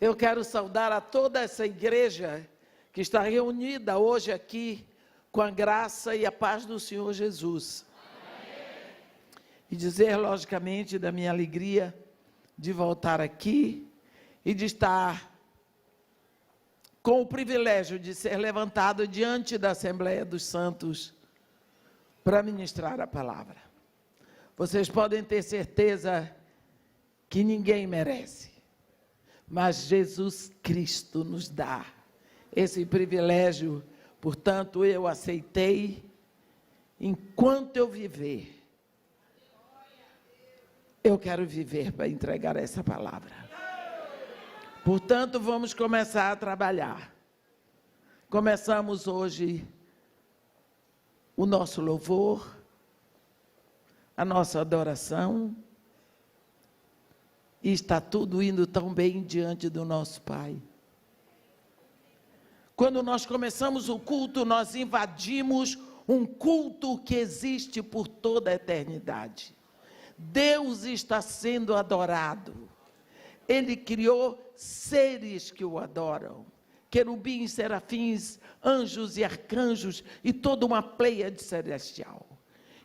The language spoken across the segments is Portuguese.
Eu quero saudar a toda essa igreja que está reunida hoje aqui com a graça e a paz do Senhor Jesus. Amém. E dizer, logicamente, da minha alegria de voltar aqui e de estar com o privilégio de ser levantado diante da Assembleia dos Santos para ministrar a palavra. Vocês podem ter certeza que ninguém merece, mas Jesus Cristo nos dá esse privilégio. Portanto, eu aceitei. Enquanto eu viver, eu quero viver para entregar essa palavra. Portanto, vamos começar a trabalhar. Começamos hoje o nosso louvor, a nossa adoração, e está tudo indo tão bem diante do nosso Pai. Quando nós começamos o culto, nós invadimos um culto que existe por toda a eternidade. Deus está sendo adorado. Ele criou seres que o adoram. Querubins, serafins, anjos e arcanjos e toda uma pleiade celestial.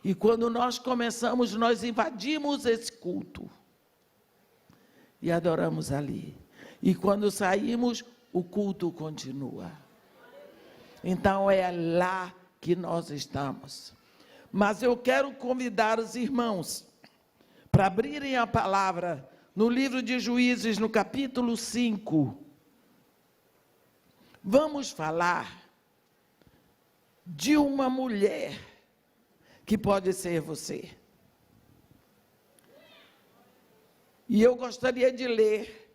E quando nós começamos, nós invadimos esse culto e adoramos ali. E quando saímos, o culto continua. Então é lá que nós estamos. Mas eu quero convidar os irmãos para abrirem a palavra no livro de Juízes, no capítulo 5. Vamos falar de uma mulher que pode ser você. E eu gostaria de ler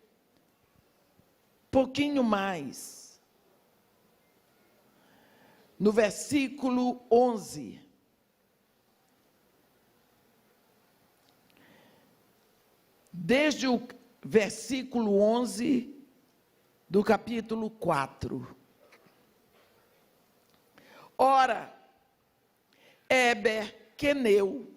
um pouquinho mais. No versículo 11. Desde o versículo 11 do capítulo 4. Ora, Éber, queneu,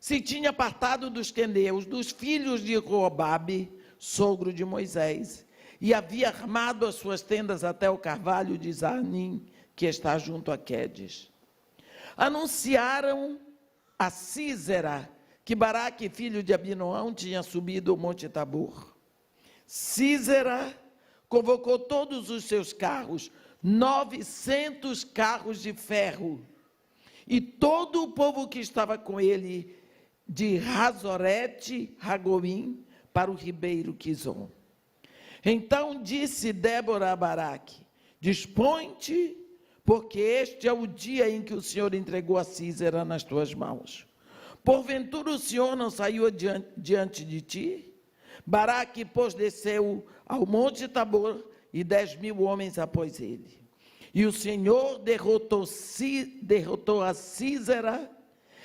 se tinha apartado dos queneus, dos filhos de Robabe, sogro de Moisés, e havia armado as suas tendas até o carvalho de Zanim, que está junto a Quedes. Anunciaram a Sísera que Baraque, filho de Abinoão, tinha subido o monte Tabor. Sísera convocou todos os seus carros, 900 carros de ferro, e todo o povo que estava com ele, de Razorete, Ragoim, para o ribeiro Quizon. Então disse Débora a Baraque: dispõe-te, porque este é o dia em que o Senhor entregou a Sísera nas tuas mãos. Porventura o Senhor não saiu diante de ti? Baraque, pois, desceu ao monte Tabor, e 10.000 homens após ele. E o Senhor derrotou a Sísera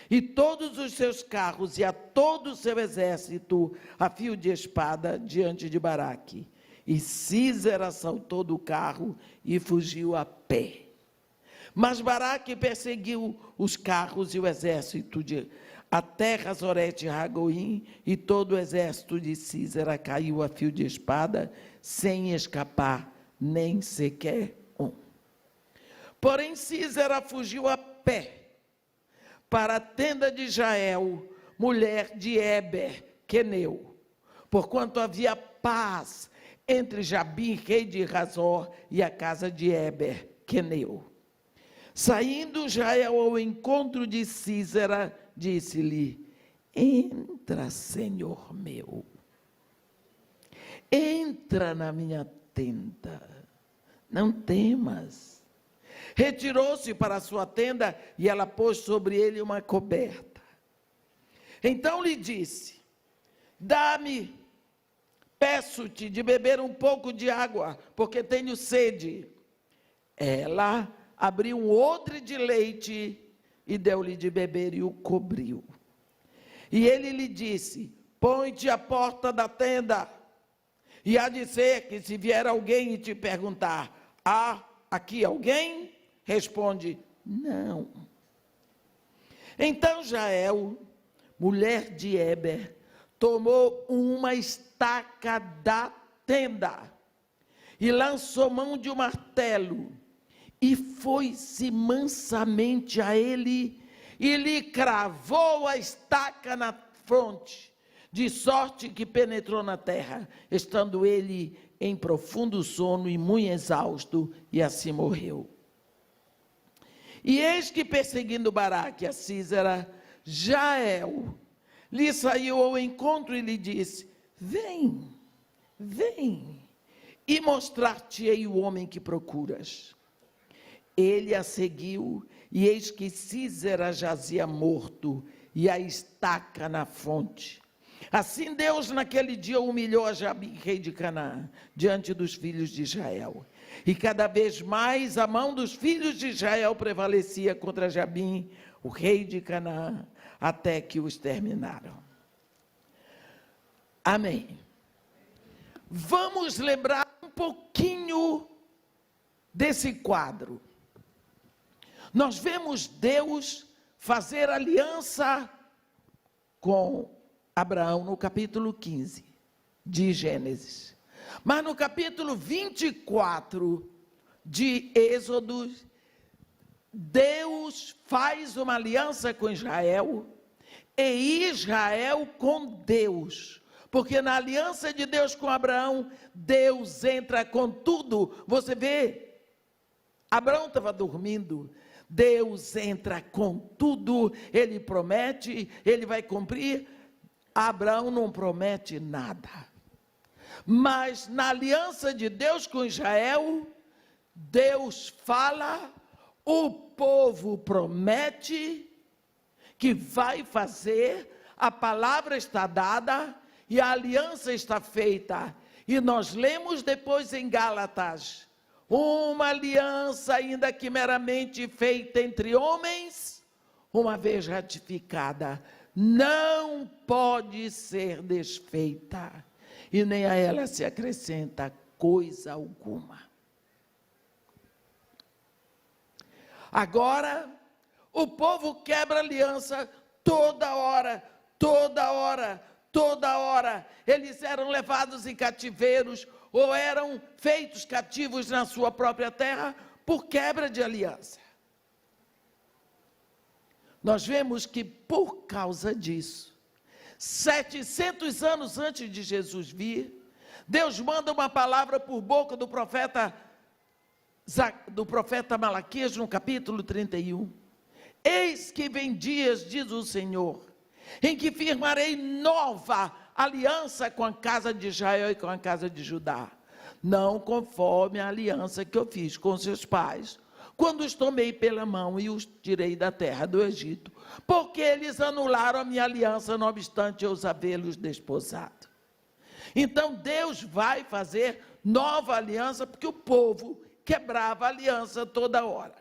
e todos os seus carros e a todo o seu exército a fio de espada diante de Baraque. E Sísera saltou do carro e fugiu a pé. Mas Baraque perseguiu os carros e o exército até Razorete e Ragoim, e todo o exército de Sísera caiu a fio de espada, sem escapar nem sequer um. Porém, Sísera fugiu a pé para a tenda de Jael, mulher de Éber, queneu, porquanto havia paz entre Jabim, rei de Razor, e a casa de Éber, queneu. Saindo Jael ao encontro de Sísera, disse-lhe: entra, Senhor meu, entra na minha tenda, não temas. Retirou-se para a sua tenda e ela pôs sobre ele uma coberta. Então lhe disse: dá-me, peço-te, de beber um pouco de água, porque tenho sede. Ela abriu um odre de leite e deu-lhe de beber e o cobriu. E ele lhe disse: põe-te à porta da tenda, e há de ser que se vier alguém e te perguntar: há aqui alguém? Responde: não. Então Jael, mulher de Éber, tomou uma estaca da tenda e lançou mão de um martelo e foi-se mansamente a ele e lhe cravou a estaca na fronte, de sorte que penetrou na terra, estando ele em profundo sono e muito exausto, e assim morreu. E eis que, perseguindo Baraque a Sísera, Jael lhe saiu ao encontro e lhe disse: vem, e mostrar-te-ei o homem que procuras. Ele a seguiu, e eis que Sísera jazia morto, e a estaca na fonte. Assim Deus naquele dia humilhou a Jabim, rei de Canaã, diante dos filhos de Israel. E cada vez mais a mão dos filhos de Israel prevalecia contra Jabim, o rei de Canaã, até que o exterminaram. Amém. Vamos lembrar um pouquinho desse quadro. Nós vemos Deus fazer aliança com Abraão no capítulo 15 de Gênesis. Mas no capítulo 24 de Êxodo, Deus faz uma aliança com Israel e Israel com Deus. Porque na aliança de Deus com Abraão, Deus entra com tudo. Você vê, Abraão estava dormindo, Deus entra com tudo, ele promete, ele vai cumprir. Abraão não promete nada. Mas na aliança de Deus com Israel, Deus fala, o povo promete que vai fazer, a palavra está dada e a aliança está feita. E nós lemos depois em Gálatas, uma aliança ainda que meramente feita entre homens, uma vez ratificada, não pode ser desfeita. E nem a ela se acrescenta coisa alguma. Agora, o povo quebra aliança toda hora. Eles eram levados em cativeiros ou eram feitos cativos na sua própria terra por quebra de aliança. Nós vemos que por causa disso, 700 anos antes de Jesus vir, Deus manda uma palavra por boca do profeta Malaquias, no capítulo 31. Eis que vem dias, diz o Senhor, em que firmarei nova aliança com a casa de Israel e com a casa de Judá, não conforme a aliança que eu fiz com seus pais, quando os tomei pela mão e os tirei da terra do Egito, porque eles anularam a minha aliança, não obstante eu os havê-los desposado. Então Deus vai fazer nova aliança, porque o povo quebrava a aliança toda hora.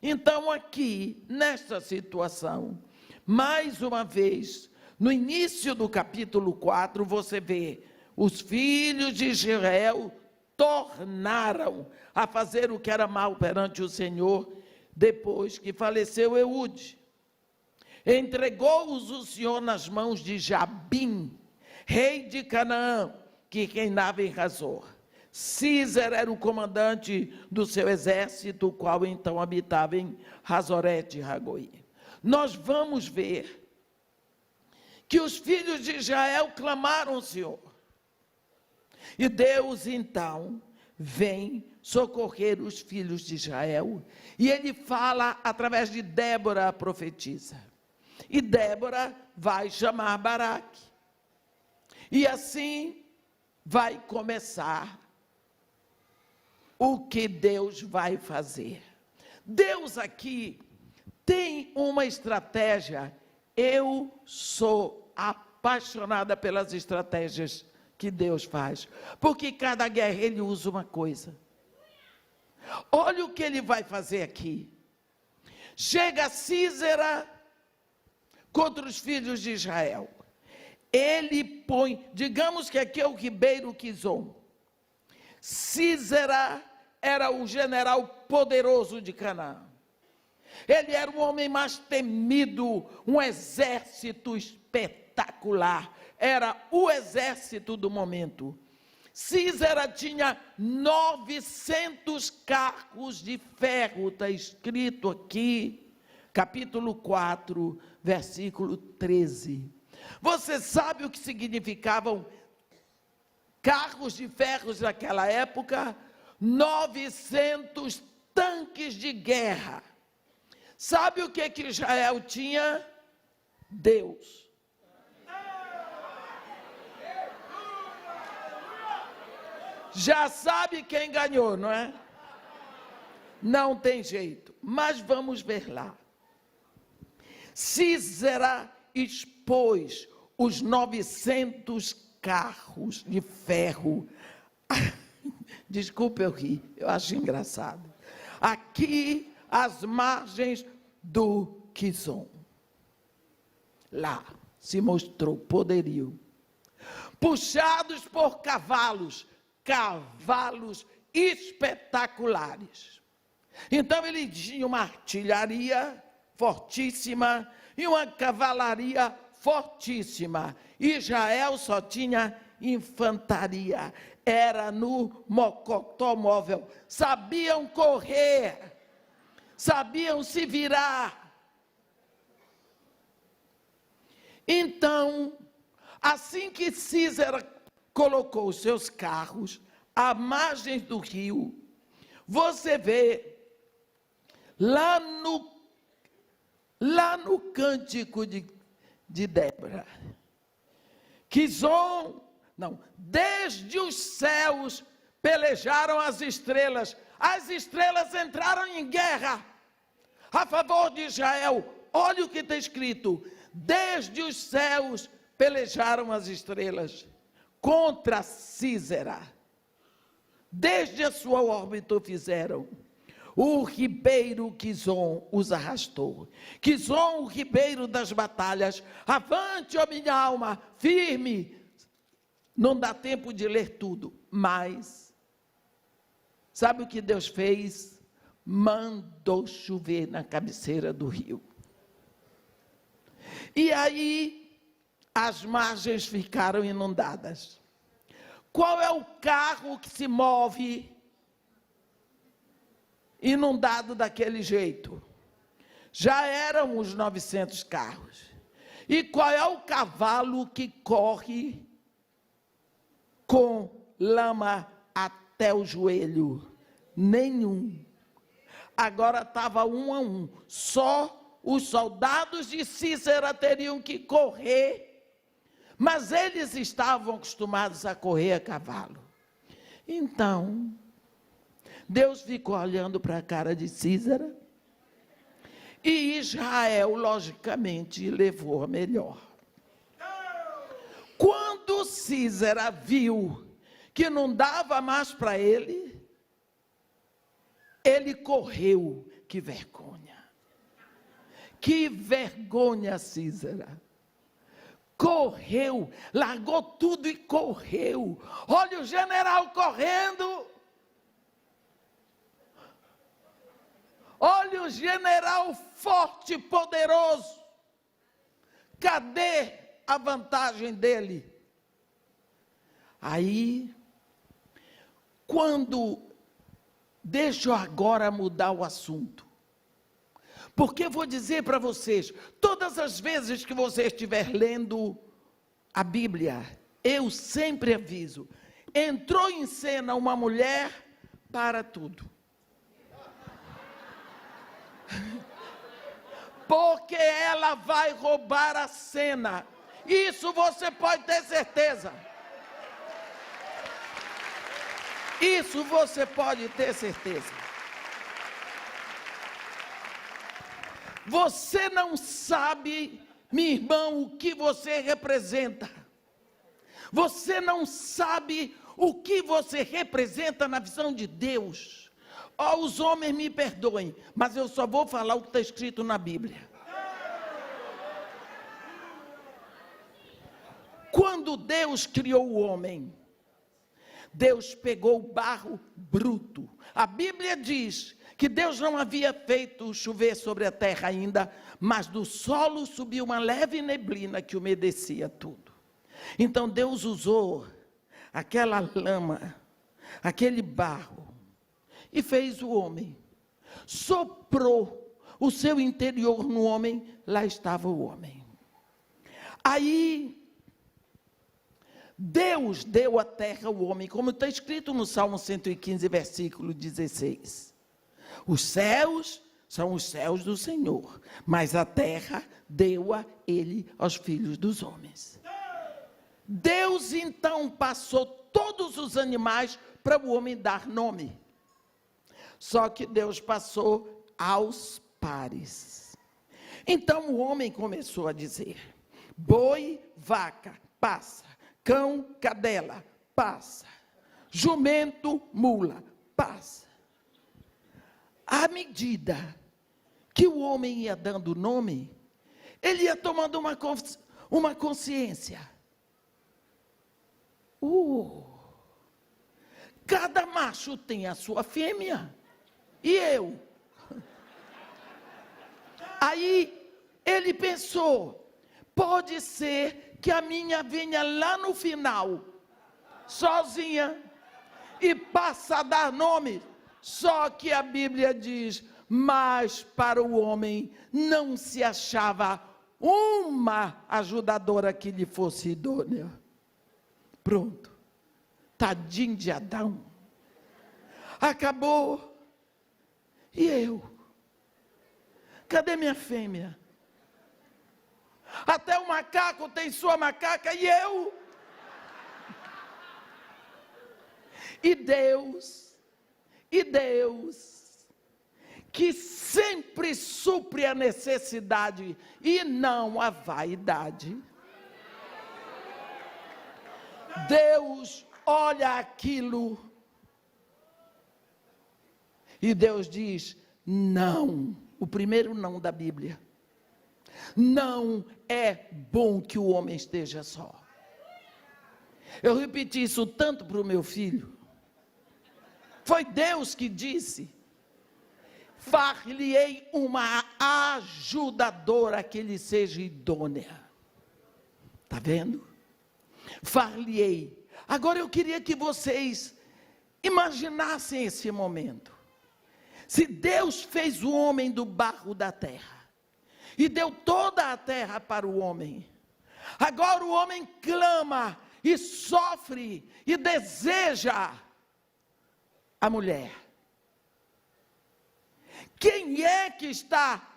Então aqui, nesta situação, mais uma vez, no início do capítulo 4, você vê, os filhos de Israel tornaram a fazer o que era mal perante o Senhor, depois que faleceu Eude. Entregou-os o Senhor nas mãos de Jabim, rei de Canaã, que reinava em Hazor. Sísera era o comandante do seu exército, o qual então habitava em Hazorete e Ragoí. Nós vamos ver que os filhos de Israel clamaram ao Senhor. E Deus então vem socorrer os filhos de Israel. E ele fala através de Débora, a profetisa. E Débora vai chamar Baraque. E assim vai começar o que Deus vai fazer. Deus aqui tem uma estratégia. Eu sou apaixonada pelas estratégias que Deus faz, porque cada guerra ele usa uma coisa. Olha o que ele vai fazer aqui. Chega Sísera contra os filhos de Israel. Ele põe, digamos que aqui é o ribeiro Quizon. Sísera era o general poderoso de Canaã. Ele era o homem mais temido, um exército espetacular. Era o exército do momento. Císera tinha 900 carros de ferro, está escrito aqui, capítulo 4, versículo 13. Você sabe o que significavam carros de ferro naquela época? 900 tanques de guerra. Sabe o que Israel tinha? Deus. Já sabe quem ganhou, não é? Não tem jeito, mas vamos ver lá. Císera expôs os 900 carros de ferro. Desculpe eu rir, eu acho engraçado. Aqui, às margens do Quizon. Lá se mostrou poderio. Puxados por cavalos espetaculares. Então ele tinha uma artilharia fortíssima e uma cavalaria fortíssima. Israel só tinha infantaria, era no mocotó móvel. Sabiam correr, sabiam se virar. Então, assim que Císera colocou os seus carros à margem do rio, você vê lá no cântico de Débora, desde os céus pelejaram as estrelas entraram em guerra a favor de Israel. Olha o que está escrito: desde os céus pelejaram as estrelas contra Císera, desde a sua órbita o fizeram. O ribeiro Quizon os arrastou. Quizon, o ribeiro das batalhas. Avante, ó minha alma, firme. Não dá tempo de ler tudo, mas sabe o que Deus fez? Mandou chover na cabeceira do rio. E aí as margens ficaram inundadas. Qual é o carro que se move inundado daquele jeito? Já eram os 900 carros. E qual é o cavalo que corre com lama até o joelho? Nenhum. Agora estava 1 a 1. Só os soldados de Císera teriam que correr, mas eles estavam acostumados a correr a cavalo. Então, Deus ficou olhando para a cara de Císera, e Israel, logicamente, levou a melhor. Quando Císera viu que não dava mais para ele correu. Que vergonha! Que vergonha, Císera! Correu, largou tudo e correu. Olha o general correndo. Olha o general forte e poderoso. Cadê a vantagem dele? Aí, deixa eu agora mudar o assunto. Porque vou dizer para vocês, todas as vezes que você estiver lendo a Bíblia, eu sempre aviso, entrou em cena uma mulher, para tudo. Porque ela vai roubar a cena. Isso você pode ter certeza. Isso você pode ter certeza. Você não sabe, minha irmã, o que você representa. Você não sabe o que você representa na visão de Deus. Oh, os homens me perdoem, mas eu só vou falar o que está escrito na Bíblia. Quando Deus criou o homem, Deus pegou o barro bruto. A Bíblia diz que Deus não havia feito chover sobre a terra ainda, mas do solo subiu uma leve neblina que umedecia tudo. Então Deus usou aquela lama, aquele barro, e fez o homem. Soprou o seu interior no homem, lá estava o homem. Aí, Deus deu à terra ao homem, como está escrito no Salmo 115, versículo 16. Os céus são os céus do Senhor, mas a terra deu a ele aos filhos dos homens. Deus então passou todos os animais para o homem dar nome. Só que Deus passou aos pares. Então o homem começou a dizer: boi, vaca, passa. Cão, cadela, passa. Jumento, mula, passa. À medida que o homem ia dando nome, ele ia tomando uma consciência. Cada macho tem a sua fêmea. E eu? Aí ele pensou: pode ser que a minha venha lá no final, sozinha, e passa a dar nome. Só que a Bíblia diz: mas para o homem não se achava uma ajudadora que lhe fosse idônea. Pronto. Tadinho de Adão. Acabou. E eu? Cadê minha fêmea? Até o macaco tem sua macaca, e eu? E Deus, que sempre supre a necessidade e não a vaidade. Deus olha aquilo e Deus diz: não. O primeiro não da Bíblia. Não é bom que o homem esteja só. Eu repeti isso tanto para o meu filho. Foi Deus que disse: far-lhe-ei uma ajudadora que lhe seja idônea. Está vendo? Far-lhe-ei. Agora eu queria que vocês imaginassem esse momento. Se Deus fez o homem do barro da terra, e deu toda a terra para o homem, agora o homem clama, e sofre, e deseja a mulher. Quem é que está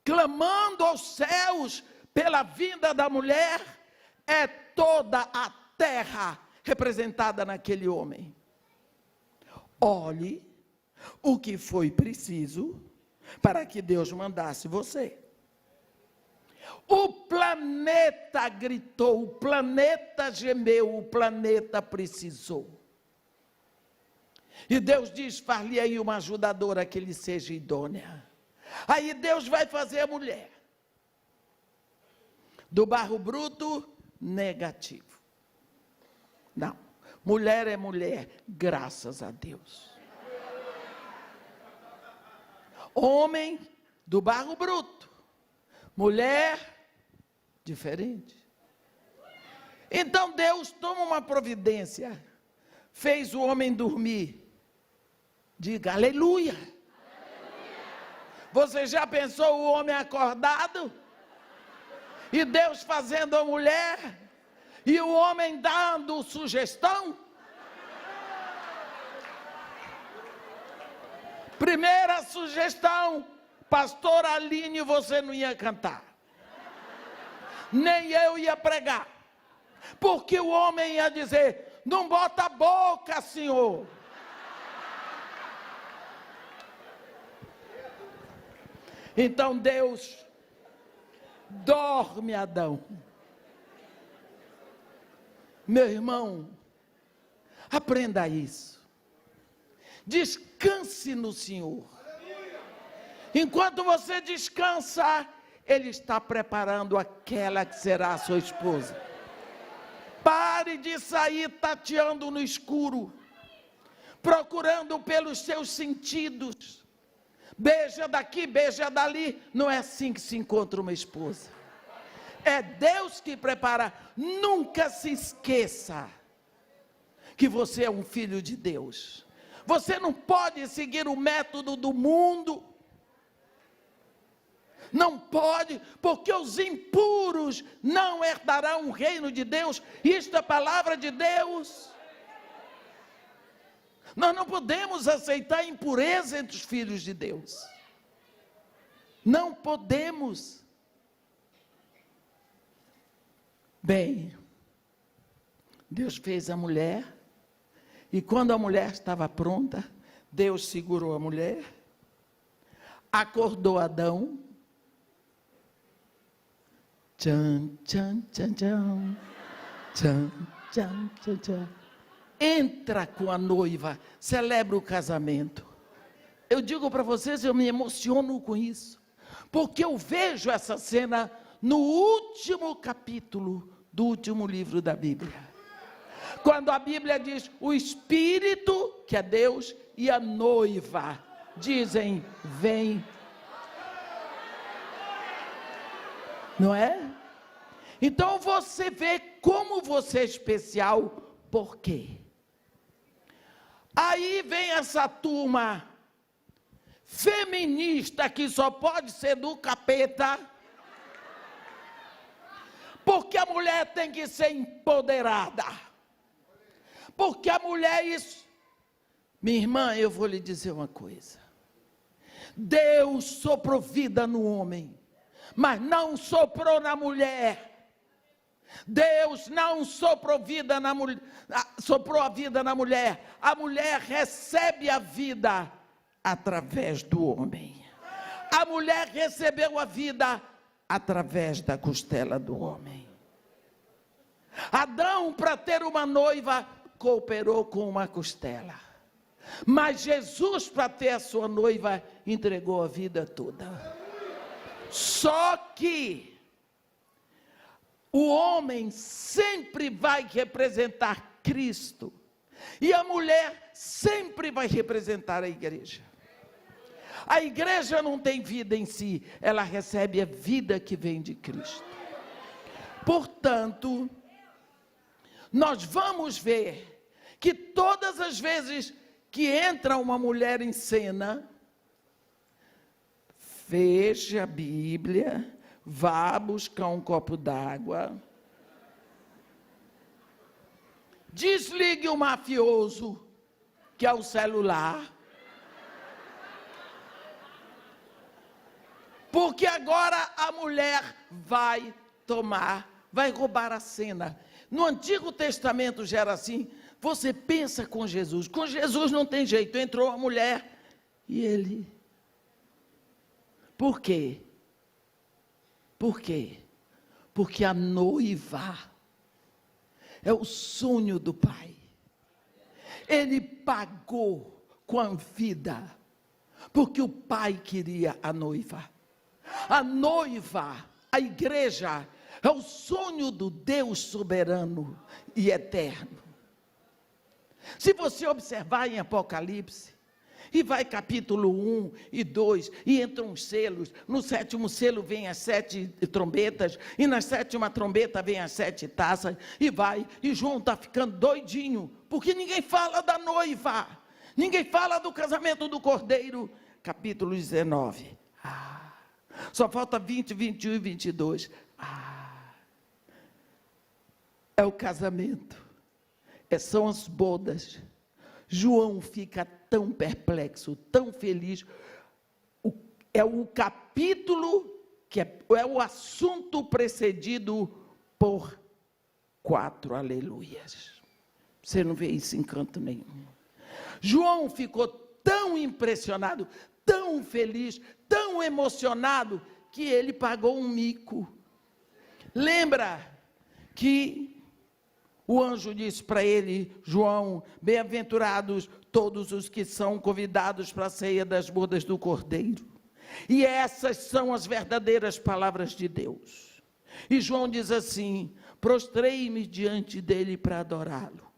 clamando aos céus pela vinda da mulher? É toda a terra representada naquele homem. Olhe o que foi preciso para que Deus mandasse você. O planeta gritou, o planeta gemeu, o planeta precisou. E Deus diz: far-lhe aí uma ajudadora que lhe seja idônea. Aí Deus vai fazer a mulher. Do barro bruto, negativo. Não, mulher é mulher, graças a Deus. Homem, do barro bruto. Mulher, diferente. Então Deus toma uma providência. Fez o homem dormir. Diga aleluia. Você já pensou o homem acordado? E Deus fazendo a mulher? E o homem dando sugestão? Primeira sugestão: pastor Aline, você não ia cantar. Nem eu ia pregar. Porque o homem ia dizer: não bota a boca, senhor. Então Deus: dorme, Adão. Meu irmão, aprenda isso. Descanse no Senhor. Enquanto você descansa, Ele está preparando aquela que será a sua esposa. Pare de sair tateando no escuro, procurando pelos seus sentidos. Beija daqui, beija dali. Não é assim que se encontra uma esposa. É Deus que prepara. Nunca se esqueça que você é um filho de Deus. Você não pode seguir o método do mundo. Não pode, porque os impuros não herdarão o reino de Deus. Isto é a palavra de Deus. Nós não podemos aceitar impureza entre os filhos de Deus. Não podemos. Bem, Deus fez a mulher, e quando a mulher estava pronta, Deus segurou a mulher, acordou Adão. Tchan, tchan, tchan, tchan. Tchan, tchan, tchan, tchan. Entra com a noiva, celebra o casamento. Eu digo para vocês, eu me emociono com isso, porque eu vejo essa cena no último capítulo do último livro da Bíblia. Quando a Bíblia diz, o Espírito, que é Deus, e a noiva, dizem, vem. Não é? Então você vê como você é especial, por quê? Aí vem essa turma feminista que só pode ser do capeta, porque a mulher tem que ser empoderada, porque a mulher é isso. Minha irmã, eu vou lhe dizer uma coisa, Deus soprou vida no homem, mas não soprou na mulher. Deus não soprou vida na mulher, soprou a vida na mulher. A mulher recebe a vida através do homem. A mulher recebeu a vida através da costela do homem. Adão, para ter uma noiva, cooperou com uma costela. Mas Jesus, para ter a sua noiva, entregou a vida toda. Só que o homem sempre vai representar Cristo, e a mulher sempre vai representar a igreja. A igreja não tem vida em si, ela recebe a vida que vem de Cristo. Portanto, nós vamos ver que todas as vezes que entra uma mulher em cena, feche a Bíblia, vá buscar um copo d'água, desligue o mafioso, que é o celular, porque agora a mulher vai roubar a cena. No Antigo Testamento já era assim. Você pensa com Jesus não tem jeito, entrou a mulher e ele. Por quê? Por quê? Porque a noiva é o sonho do Pai. Ele pagou com a vida, porque o Pai queria a noiva. A noiva, a igreja, é o sonho do Deus soberano e eterno. Se você observar em Apocalipse, e vai capítulo 1 e 2, e entram os selos, no 7º selo vem as 7 trombetas, e na 7ª trombeta vem as 7 taças, e vai, e João está ficando doidinho, porque ninguém fala da noiva, ninguém fala do casamento do Cordeiro. Capítulo 19, só falta 20, 21 e 22, é o casamento, são as bodas. João fica tão perplexo, tão feliz. É o capítulo que é o assunto precedido por 4 aleluias. Você não vê isso em canto nenhum. João ficou tão impressionado, tão feliz, tão emocionado, que ele pagou um mico. Lembra que o anjo disse para ele, João, bem-aventurados todos os que são convidados para a ceia das bodas do Cordeiro. E essas são as verdadeiras palavras de Deus. E João diz assim, prostrei-me diante dele para adorá-lo.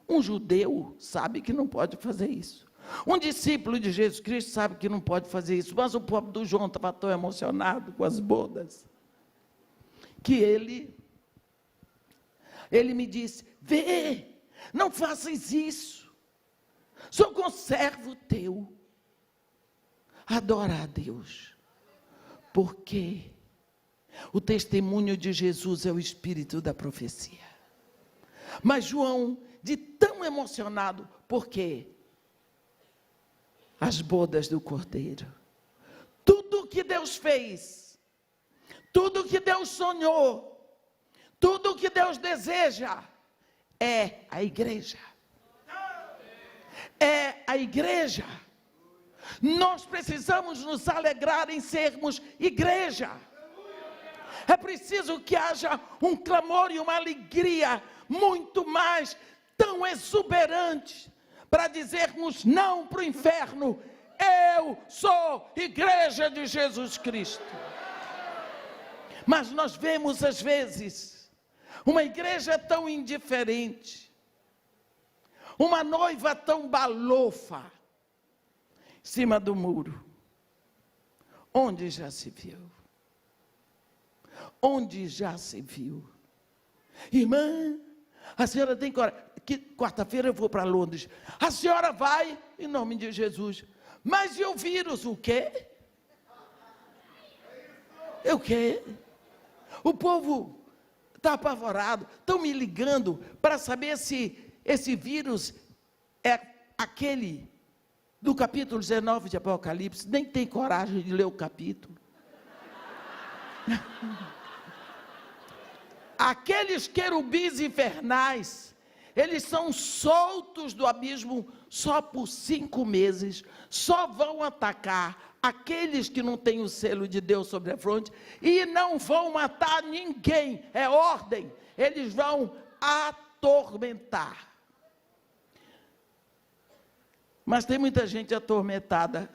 Um judeu sabe que não pode fazer isso. Um discípulo de Jesus Cristo sabe que não pode fazer isso. Mas o pobre do João estava tão emocionado com as bodas, que ele me disse, vê, Não faças isso. Sou conservo teu. Adora a Deus. Porque o testemunho de Jesus é o espírito da profecia. Mas João, de tão emocionado, porque as bodas do Cordeiro, tudo que Deus fez, tudo que Deus sonhou, tudo que Deus deseja, é a igreja. É a igreja. Nós precisamos nos alegrar em sermos igreja. É preciso que haja um clamor e uma alegria muito mais tão exuberante para dizermos não para o inferno. Eu sou igreja de Jesus Cristo. Mas nós vemos às vezes uma igreja tão indiferente, uma noiva tão balofa em cima do muro. Onde já se viu? Onde já se viu? Irmã, a senhora tem coragem? Quarta-feira eu vou para Londres. A senhora vai em nome de Jesus. Mas e o vírus? O quê? O quê? O povo está apavorado. Estão me ligando para saber se esse vírus é aquele do capítulo 19 de Apocalipse. Nem tem coragem de ler o capítulo. Aqueles querubins infernais, eles são soltos do abismo só por 5 meses, só vão atacar aqueles que não têm o selo de Deus sobre a fronte, e não vão matar ninguém, é ordem, eles vão atormentar. Mas tem muita gente atormentada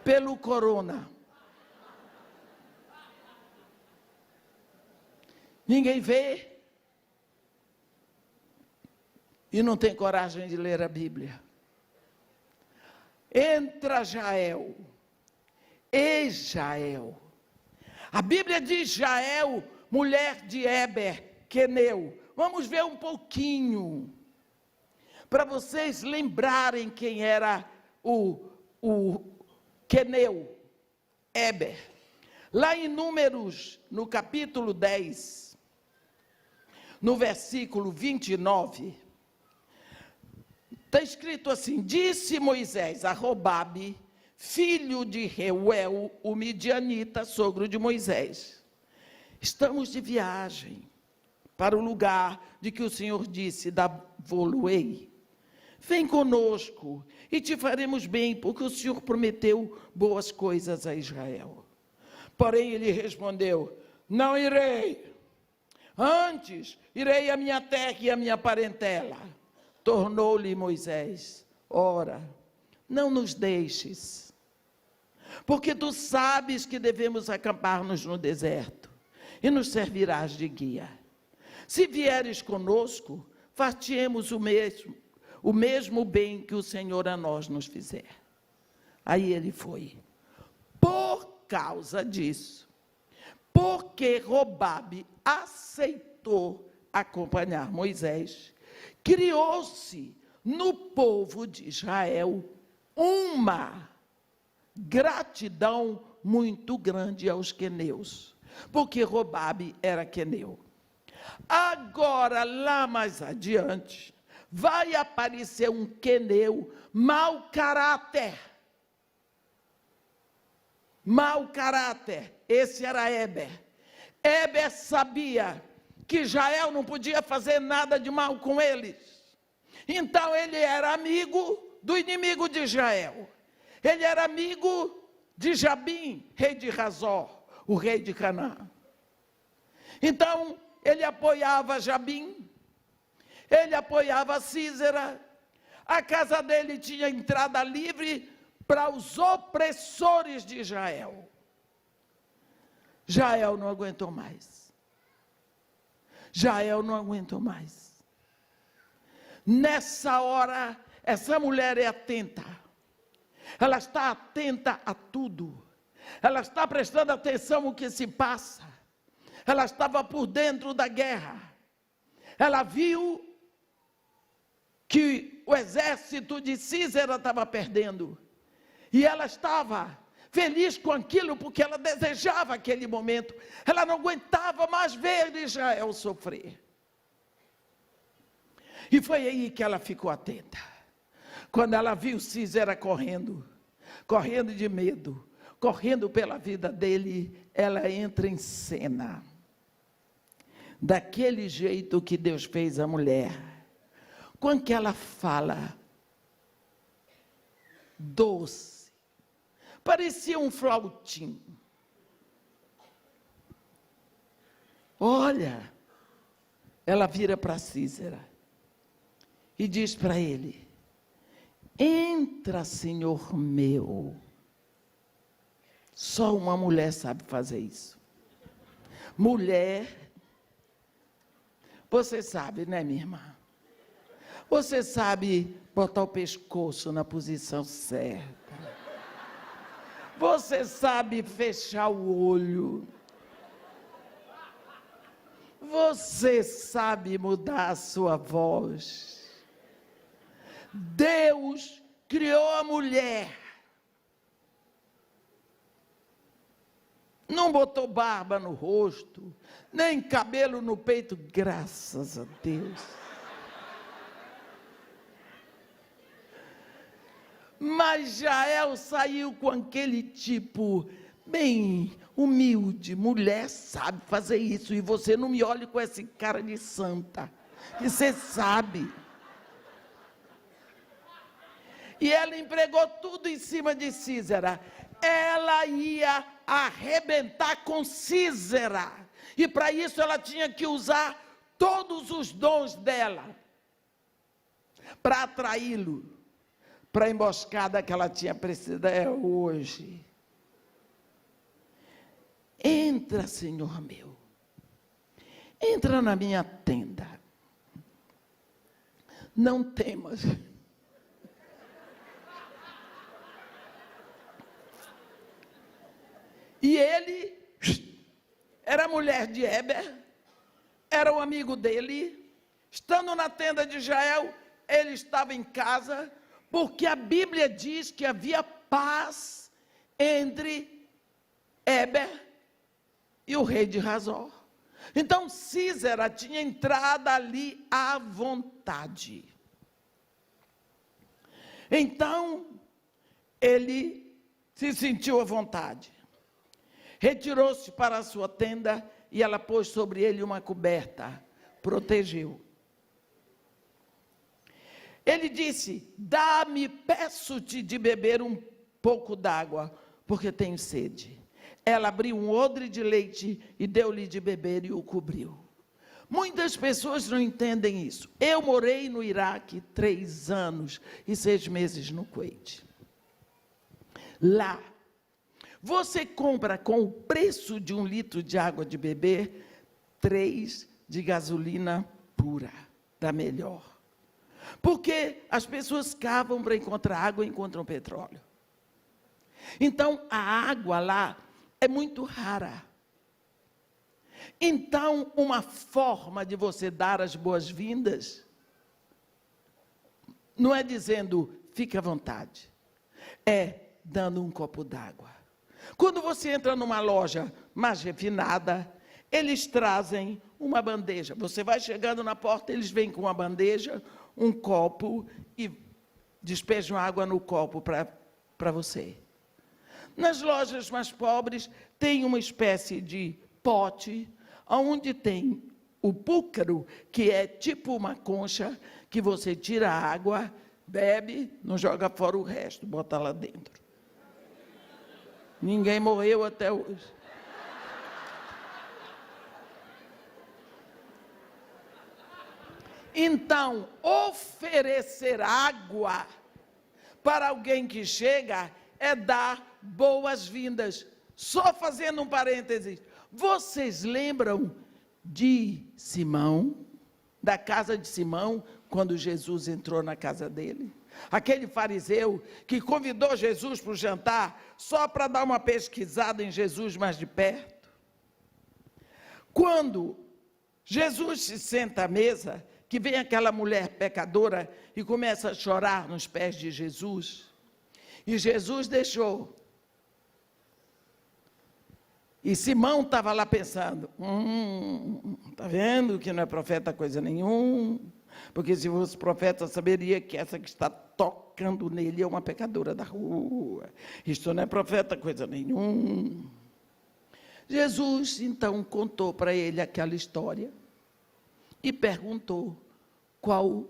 pelo corona. Ninguém vê e não tem coragem de ler a Bíblia. Entra Jael, Jael. A Bíblia diz Jael, mulher de Eber, Queneu. Vamos ver um pouquinho, para vocês lembrarem quem era o Queneu, Eber. Lá em Números, no capítulo 10, no versículo 29, está escrito assim: disse Moisés a Robabe, filho de Reuel, o midianita, sogro de Moisés: estamos de viagem para o lugar de que o Senhor disse, dar-vos-ei. Vem conosco e te faremos bem, porque o Senhor prometeu boas coisas a Israel. Porém ele respondeu: não irei. Antes, irei à minha terra e à minha parentela. Tornou-lhe Moisés: ora, não nos deixes, porque tu sabes que devemos acampar-nos no deserto, e nos servirás de guia. Se vieres conosco, far-te-emos o mesmo bem que o Senhor a nós nos fizer. Aí ele foi. Por causa disso, porque Robabe aceitou acompanhar Moisés, criou-se no povo de Israel uma gratidão muito grande aos queneus, porque Robabe era queneu. Agora, lá mais adiante, vai aparecer um queneu mau caráter. Mau caráter. Esse era Eber. Eber sabia que Jael não podia fazer nada de mal com eles. Então ele era amigo do inimigo de Jael. Ele era amigo de Jabim, rei de Razor, o rei de Canaã. Então ele apoiava Jabim, ele apoiava Sísera. A casa dele tinha entrada livre para os opressores de Israel. Jael não aguentou mais. Jael não aguentou mais. Nessa hora, essa mulher é atenta. Ela está atenta a tudo. Ela está prestando atenção no que se passa. Ela estava por dentro da guerra. Ela viu que o exército de Císera estava perdendo. E ela estava feliz com aquilo, porque ela desejava aquele momento. Ela não aguentava mais ver Israel sofrer. E foi aí que ela ficou atenta. Quando ela viu Císera correndo de medo, correndo pela vida dele, ela entra em cena. Daquele jeito que Deus fez a mulher. Quando que ela fala, doce, parecia um flautim. Olha, ela vira para Císera e diz para ele: entra, Senhor meu. Só uma mulher sabe fazer isso. Mulher, você sabe, né, minha irmã? Você sabe botar o pescoço na posição certa. Você sabe fechar o olho. Você sabe mudar a sua voz. Deus criou a mulher. Não botou barba no rosto, nem cabelo no peito, graças a Deus. Mas Jael saiu com aquele tipo bem humilde. Mulher sabe fazer isso, e você não me olhe com esse cara de santa, que você sabe. E ela empregou tudo em cima de Císera. Ela ia arrebentar com Císera. E para isso ela tinha que usar todos os dons dela para atraí-lo para a emboscada que ela tinha precisado. É hoje. Entra, Senhor meu. Entra na minha tenda. Não temas. E ele era mulher de Éber, era um amigo dele. Estando na tenda de Jael, ele estava em casa, porque a Bíblia diz que havia paz entre Éber e o rei de Razor. Então Císera tinha entrado ali à vontade. Então ele se sentiu à vontade. Retirou-se para a sua tenda e ela pôs sobre ele uma coberta, protegeu. Ele disse: dá-me, peço-te de beber um pouco d'água, porque tenho sede. Ela abriu um odre de leite e deu-lhe de beber e o cobriu. Muitas pessoas não entendem isso. Eu morei no Iraque 3 anos e 6 meses no Kuwait. Lá, você compra com o preço de 1 litro de água de beber, 3 de gasolina pura, da melhor. Porque as pessoas cavam para encontrar água e encontram petróleo. Então, a água lá é muito rara. Então, uma forma de você dar as boas-vindas não é dizendo, fique à vontade. É dando um copo d'água. Quando você entra numa loja mais refinada, eles trazem uma bandeja. Você vai chegando na porta, eles vêm com uma bandeja, um copo e despejam água no copo para você. Nas lojas mais pobres, tem uma espécie de pote, onde tem o púcaro, que é tipo uma concha, que você tira a água, bebe, não joga fora o resto, bota lá dentro. Ninguém morreu até hoje. Então, oferecer água para alguém que chega é dar boas-vindas. Só fazendo um parênteses, vocês lembram de Simão, da casa de Simão, quando Jesus entrou na casa dele? Aquele fariseu que convidou Jesus para o jantar, só para dar uma pesquisada em Jesus mais de perto. Quando Jesus se senta à mesa, que vem aquela mulher pecadora e começa a chorar nos pés de Jesus. E Jesus deixou. E Simão estava lá pensando, tá vendo que não é profeta coisa nenhuma? Porque se fosse profeta, saberia que essa que está tocando nele é uma pecadora da rua. Isto não é profeta coisa nenhuma. Jesus, então, contou para ele aquela história e perguntou qual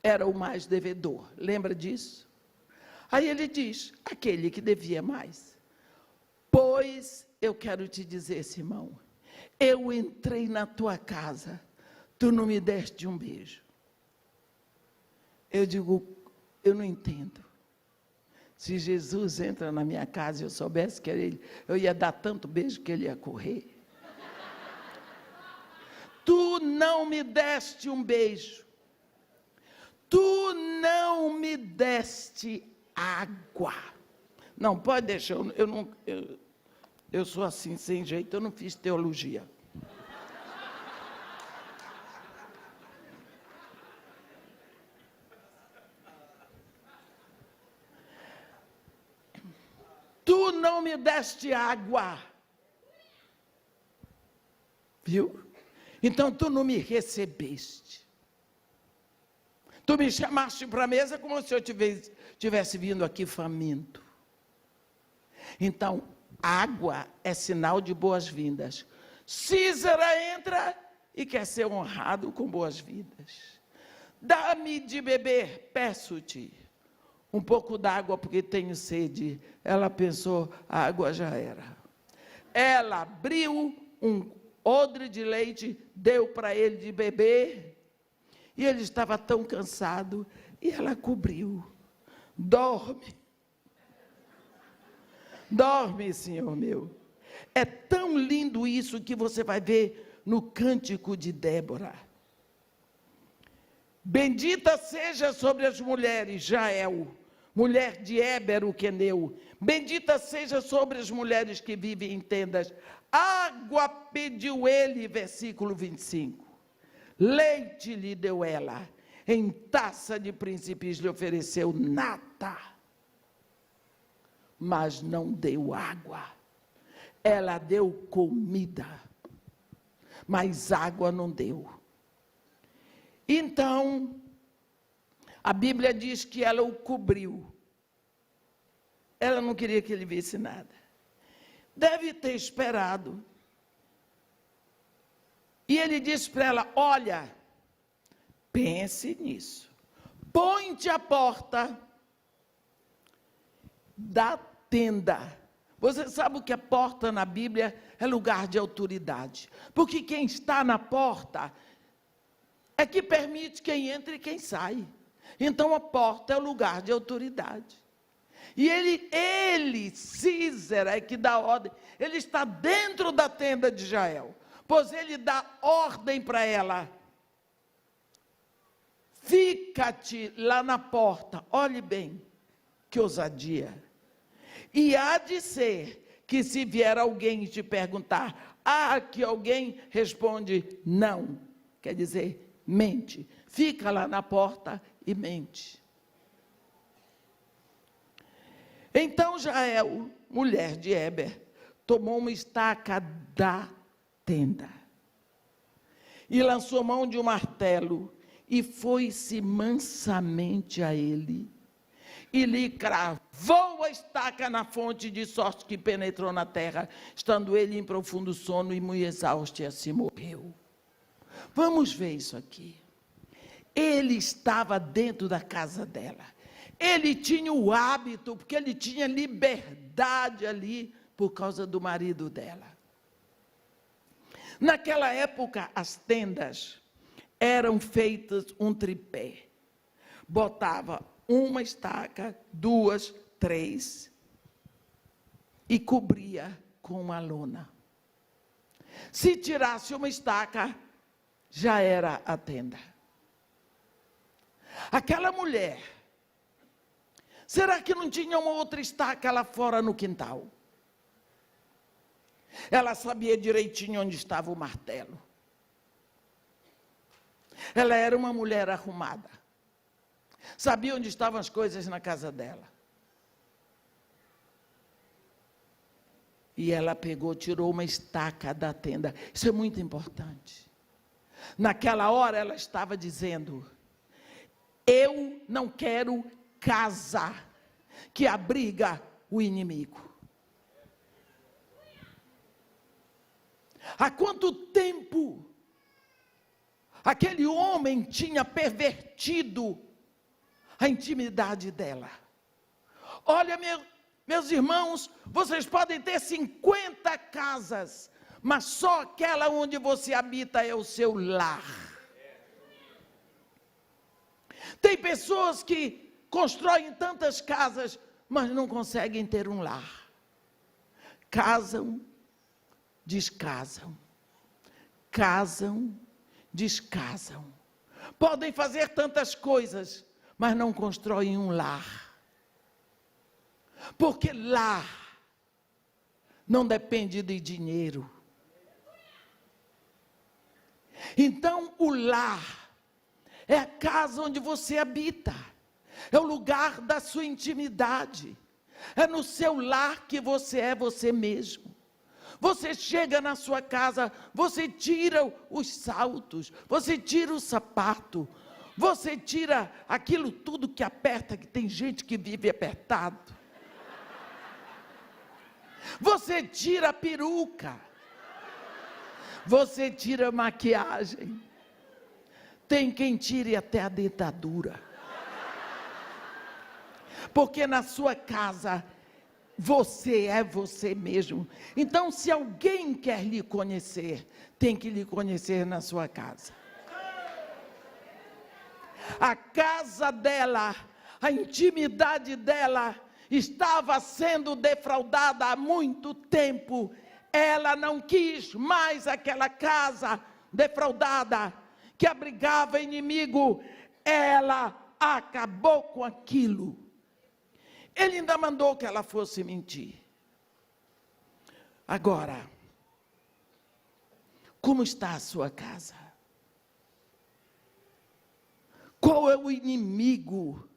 era o mais devedor. Lembra disso? Aí ele diz, aquele que devia mais. Pois eu quero te dizer, Simão, eu entrei na tua casa, tu não me deste um beijo. Eu digo, eu não entendo. Se Jesus entra na minha casa e eu soubesse que era ele, eu ia dar tanto beijo que ele ia correr. Tu não me deste um beijo. Tu não me deste água. Não, pode deixar, eu sou assim, sem jeito, eu não fiz teologia. Tu não me deste água. Viu? Então tu não me recebeste. Tu me chamaste para a mesa como se eu tivesse vindo aqui faminto. Então, água é sinal de boas-vindas. Císara entra e quer ser honrado com boas-vindas. Dá-me de beber, peço-te. Um pouco d'água porque tenho sede. Ela pensou, a água já era. Ela abriu um odre de leite, deu para ele de beber, e ele estava tão cansado, e ela cobriu. Dorme. Dorme, Senhor meu. É tão lindo isso que você vai ver no Cântico de Débora. Bendita seja sobre as mulheres, Jael, mulher de Éber, o queneu. Bendita seja sobre as mulheres que vivem em tendas. Água pediu ele, versículo 25. Leite lhe deu ela. Em taça de príncipes lhe ofereceu nata. Mas não deu água. Ela deu comida. Mas água não deu. Então, a Bíblia diz que ela o cobriu. Ela não queria que ele visse nada. Deve ter esperado. E ele disse para ela, olha, pense nisso. Põe-te à porta da tenda. Você sabe o que é porta na Bíblia? É lugar de autoridade. Porque quem está na porta é que permite quem entra e quem sai. Então a porta é o lugar de autoridade. E ele, Císara, é que dá ordem. Ele está dentro da tenda de Jael. Pois ele dá ordem para ela. Fica-te lá na porta. Olhe bem, que ousadia. E há de ser que se vier alguém te perguntar, que alguém responde não. Quer dizer, mente. Fica lá na porta e mente. Então Jael, mulher de Éber, tomou uma estaca da tenda e lançou mão de um martelo e foi-se mansamente a ele e lhe cravou a estaca na fonte, de sorte que penetrou na terra, estando ele em profundo sono e muito exausto, e assim morreu. Vamos ver isso aqui. Ele estava dentro da casa dela. Ele tinha o hábito, porque ele tinha liberdade ali, por causa do marido dela. Naquela época, as tendas eram feitas um tripé. Botava uma estaca, 2, 3, e cobria com uma lona. Se tirasse uma estaca, já era a tenda. Aquela mulher, será que não tinha uma outra estaca lá fora no quintal? Ela sabia direitinho onde estava o martelo. Ela era uma mulher arrumada. Sabia onde estavam as coisas na casa dela. E ela pegou, tirou uma estaca da tenda. Isso é muito importante. Naquela hora ela estava dizendo: eu não quero casa que abriga o inimigo. Há quanto tempo aquele homem tinha pervertido a intimidade dela? Olha, meus irmãos, vocês podem ter 50 casas, mas só aquela onde você habita é o seu lar. Tem pessoas que constroem tantas casas, mas não conseguem ter um lar. Casam, descasam. Casam, descasam. Podem fazer tantas coisas, mas não constroem um lar. Porque lar não depende de dinheiro. Então, o lar é a casa onde você habita. É o lugar da sua intimidade. É no seu lar que você é você mesmo. Você chega na sua casa, você tira os saltos, você tira o sapato, você tira aquilo tudo que aperta, que tem gente que vive apertado. Você tira a peruca, você tira a maquiagem, tem quem tire até a dentadura. Porque na sua casa, você é você mesmo. Então, se alguém quer lhe conhecer, tem que lhe conhecer na sua casa. A casa dela, a intimidade dela, estava sendo defraudada há muito tempo. Ela não quis mais aquela casa defraudada, que abrigava inimigo. Ela acabou com aquilo. Ele ainda mandou que ela fosse mentir. Agora, como está a sua casa? Qual é o inimigo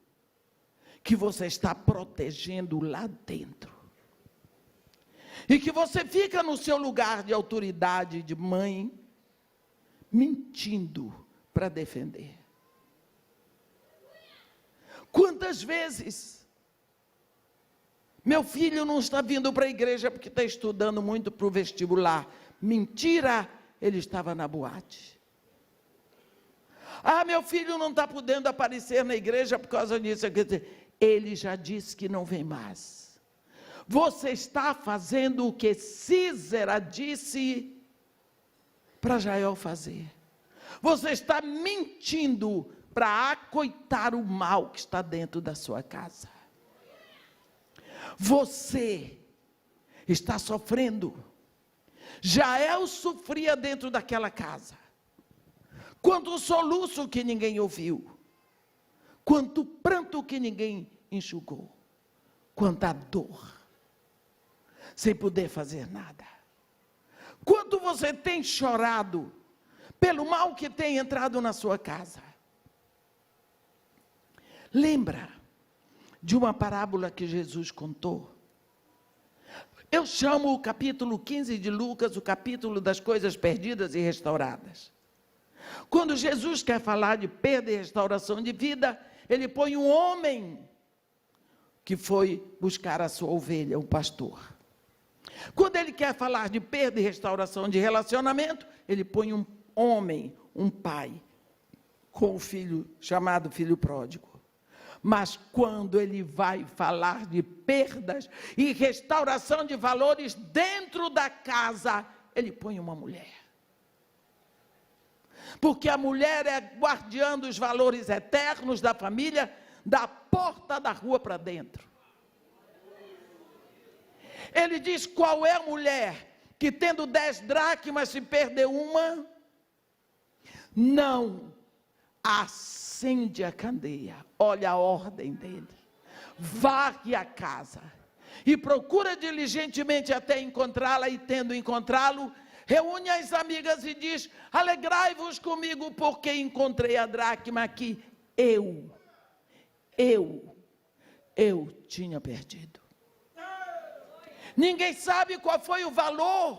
que você está protegendo lá dentro? E que você fica no seu lugar de autoridade, de mãe, mentindo para defender. Quantas vezes meu filho não está vindo para a igreja porque está estudando muito para o vestibular? Mentira, ele estava na boate. Ah, meu filho não está podendo aparecer na igreja por causa disso. Ele já disse que não vem mais. Você está fazendo o que Císera disse para Jael fazer. Você está mentindo para acoitar o mal que está dentro da sua casa. Você está sofrendo. Jael sofria dentro daquela casa. Quanto soluço que ninguém ouviu. Quanto pranto que ninguém enxugou. Quanta dor. Sem poder fazer nada. Quanto você tem chorado pelo mal que tem entrado na sua casa. Lembra de uma parábola que Jesus contou? Eu chamo o capítulo 15 de Lucas o capítulo das coisas perdidas e restauradas. Quando Jesus quer falar de perda e restauração de vida, ele põe um homem que foi buscar a sua ovelha, um pastor. Quando ele quer falar de perda e restauração de relacionamento, ele põe um homem, um pai, com o filho, chamado filho pródigo. Mas quando ele vai falar de perdas e restauração de valores dentro da casa, ele põe uma mulher. Porque a mulher é guardiã dos valores eternos da família, da porta da rua para dentro. Ele diz: qual é a mulher que tendo 10 dracmas se perdeu uma? Não acende a candeia. Olha a ordem dele. Varre a casa e procura diligentemente até encontrá-la, e tendo encontrá-lo, reúne as amigas e diz: alegrai-vos comigo, porque encontrei a dracma que eu tinha perdido. Ninguém sabe qual foi o valor,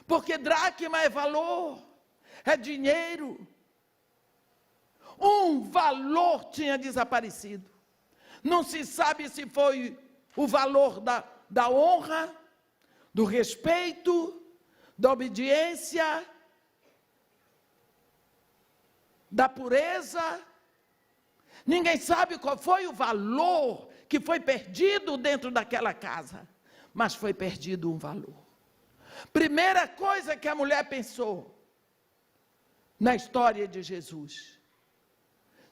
porque dracma é valor, é dinheiro. Um valor tinha desaparecido. Não se sabe se foi o valor da honra, do respeito, da obediência, da pureza. Ninguém sabe qual foi o valor que foi perdido dentro daquela casa, mas foi perdido um valor. Primeira coisa que a mulher pensou na história de Jesus: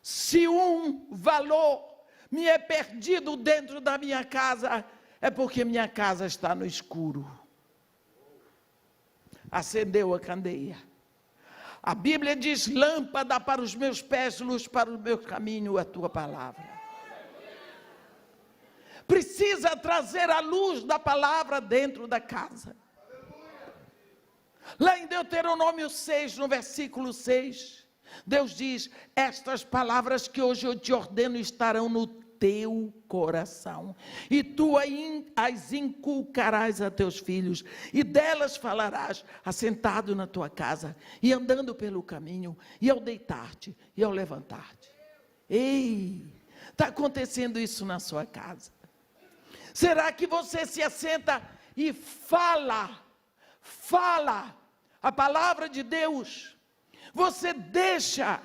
se um valor me é perdido dentro da minha casa, é porque minha casa está no escuro. Acendeu a candeia. A Bíblia diz: lâmpada para os meus pés, luz para o meu caminho, a tua palavra. Precisa trazer a luz da palavra dentro da casa. Lá em Deuteronômio 6, no versículo 6, Deus diz: estas palavras que hoje eu te ordeno estarão no teu coração, e tu as inculcarás a teus filhos, e delas falarás, assentado na tua casa, e andando pelo caminho, e ao deitar-te, e ao levantar-te. Ei, está acontecendo isso na sua casa? Será que você se assenta e fala a palavra de Deus? Você deixa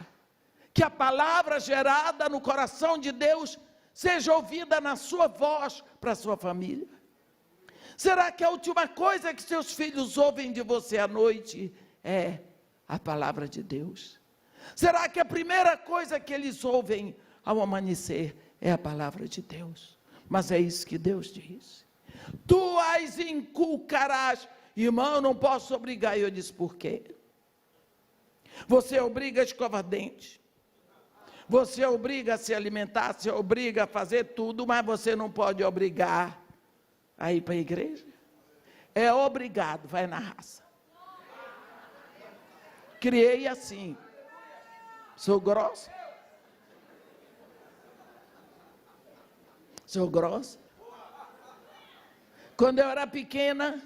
que a palavra gerada no coração de Deus seja ouvida na sua voz para a sua família? Será que a última coisa que seus filhos ouvem de você à noite é a palavra de Deus? Será que a primeira coisa que eles ouvem ao amanhecer é a palavra de Deus? Mas é isso que Deus diz: tu as inculcarás. Irmão, eu não posso obrigar. E eu disse: por quê? Você obriga a escovar dente, você obriga a se alimentar, você obriga a fazer tudo, mas você não pode obrigar a ir para a igreja. É obrigado, vai na raça. Criei assim. Sou grossa? Sou grossa? Quando eu era pequena,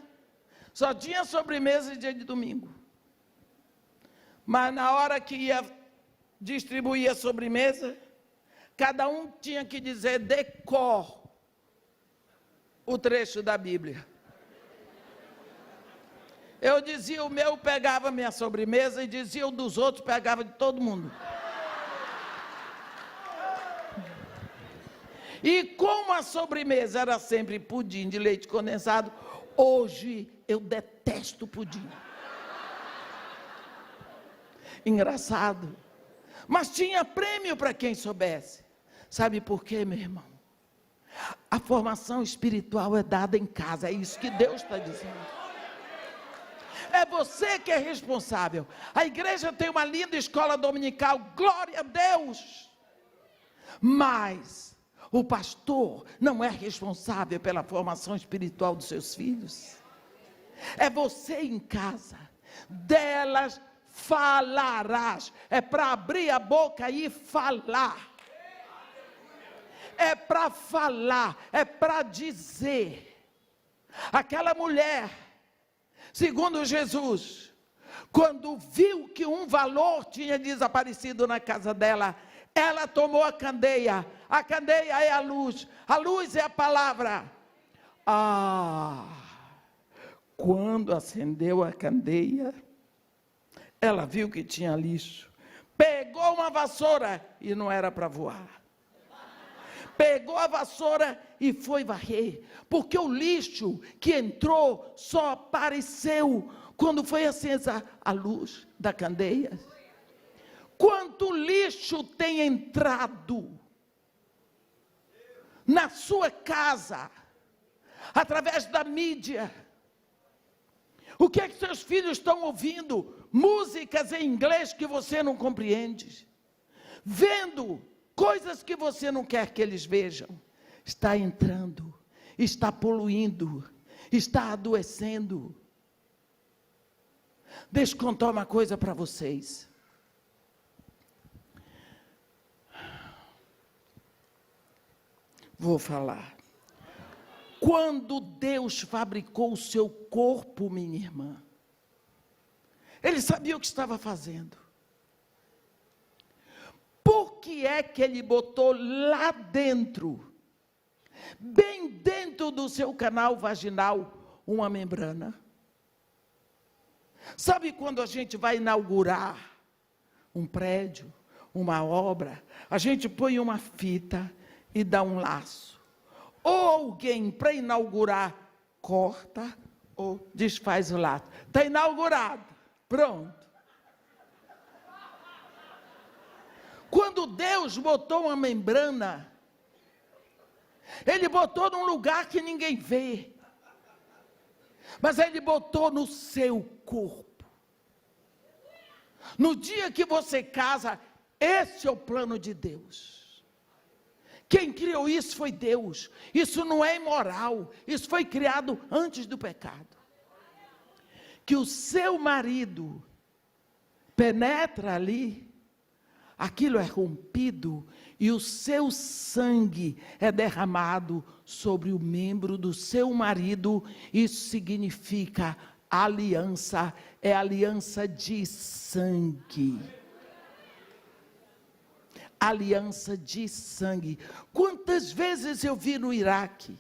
só tinha sobremesa dia de domingo. Mas na hora que ia distribuir a sobremesa, cada um tinha que dizer de cor o trecho da Bíblia. Eu dizia o meu, pegava minha sobremesa, e dizia o dos outros, pegava de todo mundo. E como a sobremesa era sempre pudim de leite condensado, hoje eu detesto pudim. Engraçado. Mas tinha prêmio para quem soubesse. Sabe por quê, meu irmão? A formação espiritual é dada em casa, é isso que Deus está dizendo. É você que é responsável. A igreja tem uma linda escola dominical, glória a Deus. Mas o pastor não é responsável pela formação espiritual dos seus filhos. É você em casa. Delas falarás. É para abrir a boca e falar. É para falar, é para dizer. Aquela mulher, segundo Jesus, quando viu que um valor tinha desaparecido na casa dela, ela tomou a candeia é a luz é a palavra. Quando acendeu a candeia, ela viu que tinha lixo, pegou uma vassoura, e não era para voar. Pegou a vassoura e foi varrer, porque o lixo que entrou só apareceu quando foi acesa a luz da candeia. Quanto lixo tem entrado na sua casa, através da mídia? O que é que seus filhos estão ouvindo? Músicas em inglês que você não compreende, vendo coisas que você não quer que eles vejam. Está entrando, está poluindo, está adoecendo. Deixa eu contar uma coisa para vocês. Vou falar. Quando Deus fabricou o seu corpo, minha irmã, Ele sabia o que estava fazendo. Por que é que Ele botou lá dentro, bem dentro do seu canal vaginal, uma membrana? Sabe quando a gente vai inaugurar um prédio, uma obra, a gente põe uma fita e dá um laço. Ou alguém, para inaugurar, corta ou desfaz o laço. Está inaugurado, pronto. Quando Deus botou uma membrana, Ele botou num lugar que ninguém vê. Mas Ele botou no seu corpo. No dia que você casa, esse é o plano de Deus. Quem criou isso foi Deus. Isso não é imoral. Isso foi criado antes do pecado. Que o seu marido penetra ali, aquilo é rompido e o seu sangue é derramado sobre o membro do seu marido. Isso significa aliança, é aliança de sangue. Aliança de sangue. Quantas vezes eu vi no Iraque,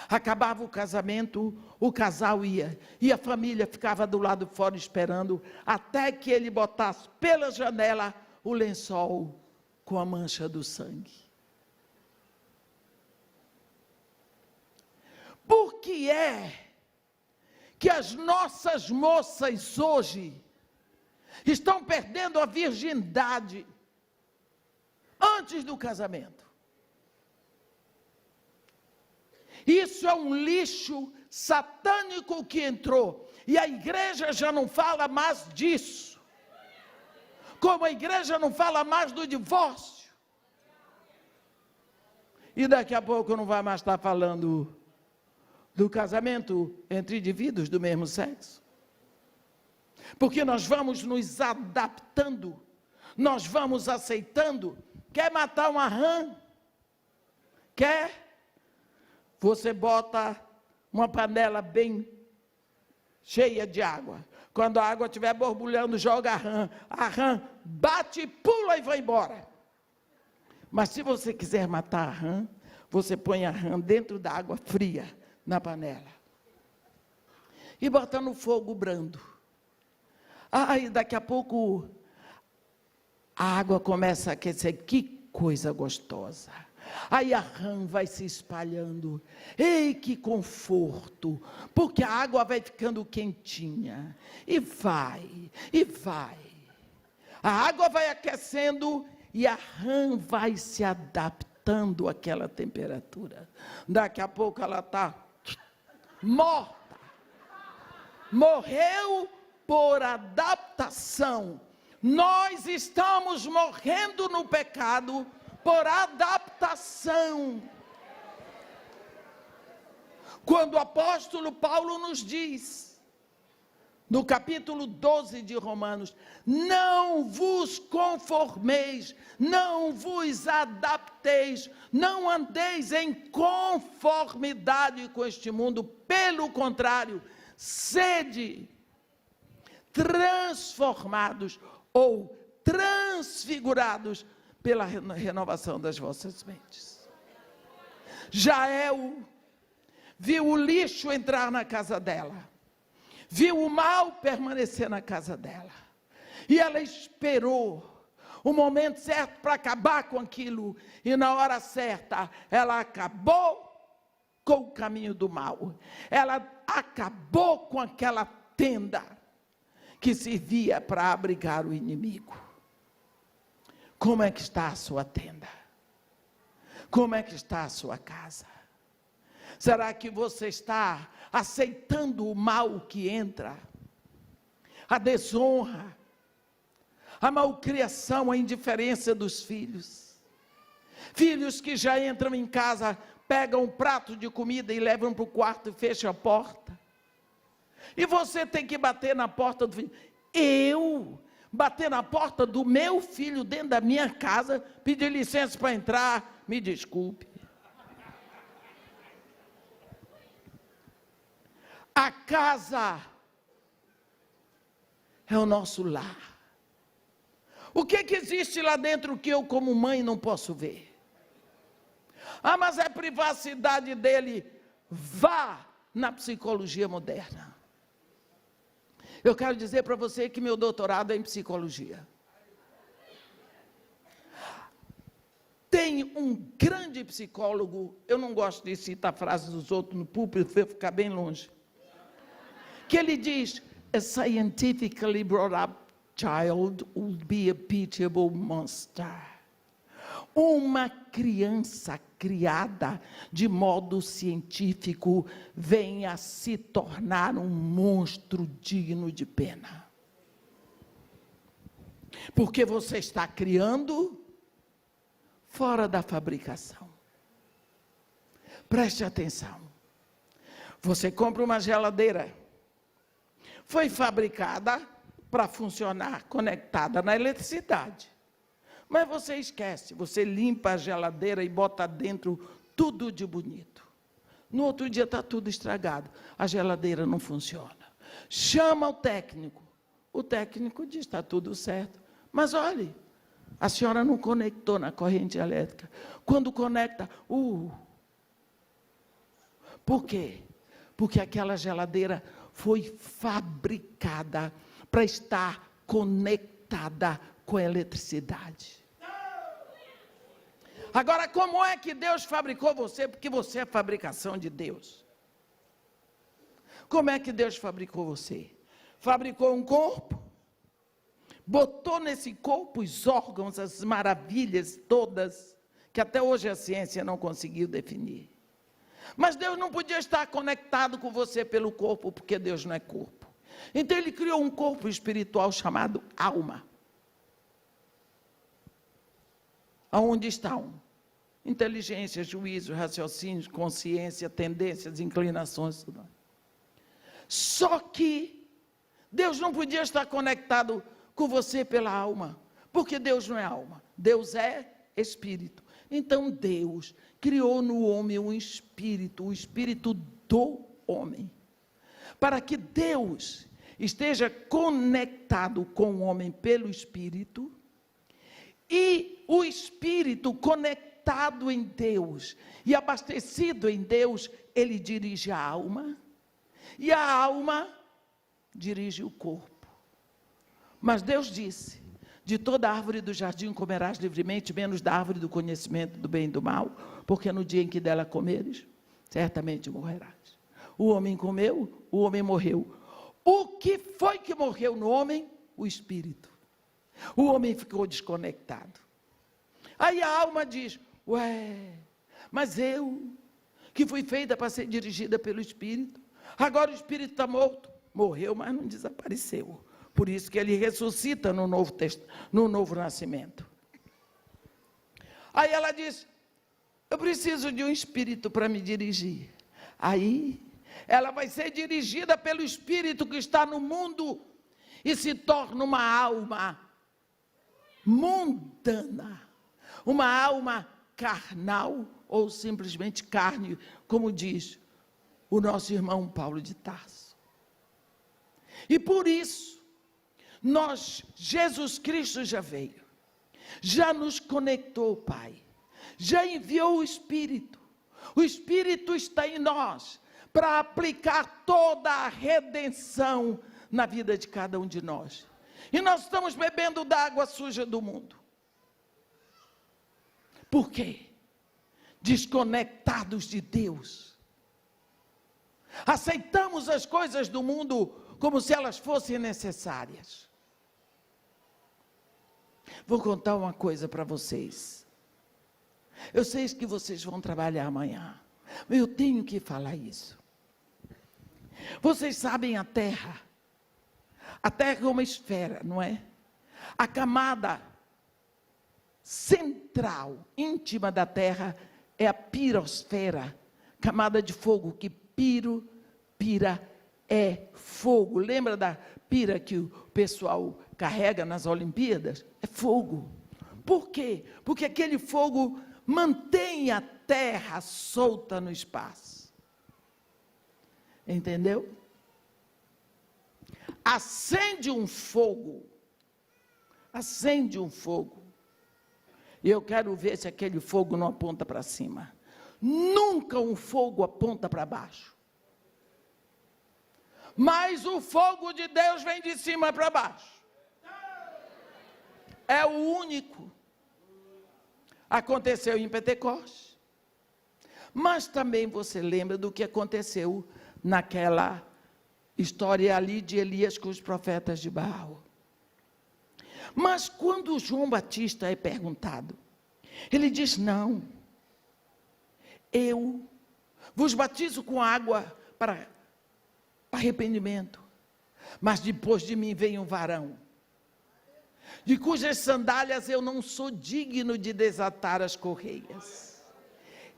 acabava o casamento, o casal ia, e a família ficava do lado de fora esperando, até que ele botasse pela janela o lençol com a mancha do sangue. Por que é que as nossas moças hoje estão perdendo a virgindade antes do casamento? Isso é um lixo satânico que entrou, e a igreja já não fala mais disso. Como a igreja não fala mais do divórcio. E daqui a pouco não vai mais estar falando do casamento entre indivíduos do mesmo sexo. Porque nós vamos nos adaptando, nós vamos aceitando. Quer matar uma rã? Quer? Você bota uma panela bem cheia de água. Quando a água estiver borbulhando, joga a rã bate, pula e vai embora. Mas se você quiser matar a rã, você põe a rã dentro da água fria, na panela. E bota no fogo brando. Aí daqui a pouco, a água começa a aquecer. Que coisa gostosa. Aí a rã vai se espalhando. Ei, que conforto, porque a água vai ficando quentinha, e vai, a água vai aquecendo, e a rã vai se adaptando àquela temperatura. Daqui a pouco ela está morta, morreu por adaptação. Nós estamos morrendo no pecado por adaptação. Quando o apóstolo Paulo nos diz, no capítulo 12 de Romanos, não vos conformeis, não vos adapteis, não andeis em conformidade com este mundo, pelo contrário, sede transformados ou transfigurados pela renovação das vossas mentes. Jael viu o lixo entrar na casa dela, viu o mal permanecer na casa dela, e ela esperou o momento certo para acabar com aquilo, e na hora certa, ela acabou com o caminho do mal, ela acabou com aquela tenda que servia para abrigar o inimigo. Como é que está a sua tenda? Como é que está a sua casa? Será que você está aceitando o mal que entra? A desonra, a malcriação, a indiferença dos filhos. Filhos que já entram em casa, pegam um prato de comida e levam para o quarto e fecham a porta. E você tem que bater na porta do filho. Eu bater na porta do meu filho dentro da minha casa, pedir licença para entrar, me desculpe. A casa é o nosso lar. O que existe lá dentro que eu, como mãe, não posso ver? Ah, mas é privacidade dele. Vá na psicologia moderna. Eu quero dizer para você que meu doutorado é em psicologia. Tem um grande psicólogo, eu não gosto de citar frases dos outros no púlpito, vou ficar bem longe, que ele diz: a scientifically brought up child would be a pitiable monster. Uma criança criada de modo científico vem a se tornar um monstro digno de pena. Porque você está criando fora da fabricação. Preste atenção. Você compra uma geladeira. Foi fabricada para funcionar conectada na eletricidade. Mas você esquece, você limpa a geladeira e bota dentro tudo de bonito. No outro dia está tudo estragado, a geladeira não funciona. Chama o técnico diz, está tudo certo. Mas olhe, a senhora não conectou na corrente elétrica. Quando conecta, Por quê? Porque aquela geladeira foi fabricada para estar conectada com a eletricidade. Agora, como é que Deus fabricou você? Porque você é fabricação de Deus. Como é que Deus fabricou você? Fabricou um corpo, botou nesse corpo os órgãos, as maravilhas todas, que até hoje a ciência não conseguiu definir. Mas Deus não podia estar conectado com você pelo corpo, porque Deus não é corpo. Então Ele criou um corpo espiritual chamado alma. Aonde estão inteligência, juízo, raciocínio, consciência, tendências, inclinações, tudo. Só que Deus não podia estar conectado com você pela alma, porque Deus não é alma, Deus é espírito. Então Deus criou no homem um espírito, o espírito do homem, para que Deus esteja conectado com o homem pelo espírito, e o espírito conectado em Deus e abastecido em Deus, ele dirige a alma, e a alma dirige o corpo. Mas Deus disse: de toda árvore do jardim comerás livremente, menos da árvore do conhecimento do bem e do mal, porque no dia em que dela comeres, certamente morrerás. O homem comeu, o homem morreu. O que foi que morreu no homem? O espírito. O homem ficou desconectado. Aí a alma diz: mas eu, que fui feita para ser dirigida pelo Espírito, agora o Espírito está morto. Morreu, mas não desapareceu. Por isso que ele ressuscita no novo nascimento. Aí ela diz: eu preciso de um Espírito para me dirigir. Aí ela vai ser dirigida pelo Espírito que está no mundo e se torna uma alma mundana, uma alma carnal, ou simplesmente carne, como diz o nosso irmão Paulo de Tarso. E por isso, Jesus Cristo já veio, já nos conectou, Pai, já enviou o Espírito está em nós, para aplicar toda a redenção na vida de cada um de nós. E nós estamos bebendo da água suja do mundo. Por quê? Desconectados de Deus. Aceitamos as coisas do mundo como se elas fossem necessárias. Vou contar uma coisa para vocês. Eu sei que vocês vão trabalhar amanhã, mas eu tenho que falar isso. Vocês sabem a Terra é uma esfera, não é? A camada central, íntima da Terra é a pirosfera, camada de fogo que pira é fogo. Lembra da pira que o pessoal carrega nas Olimpíadas? É fogo. Por quê? Porque aquele fogo mantém a terra solta no espaço. Entendeu? Acende um fogo. Acende um fogo. E eu quero ver se aquele fogo não aponta para cima. Nunca um fogo aponta para baixo. Mas o fogo de Deus vem de cima para baixo. É o único. Aconteceu em Pentecostes. Mas também você lembra do que aconteceu naquela história ali de Elias com os profetas de Baal. Mas quando João Batista é perguntado, ele diz: não, eu vos batizo com água para arrependimento, mas depois de mim vem um varão, de cujas sandálias eu não sou digno de desatar as correias.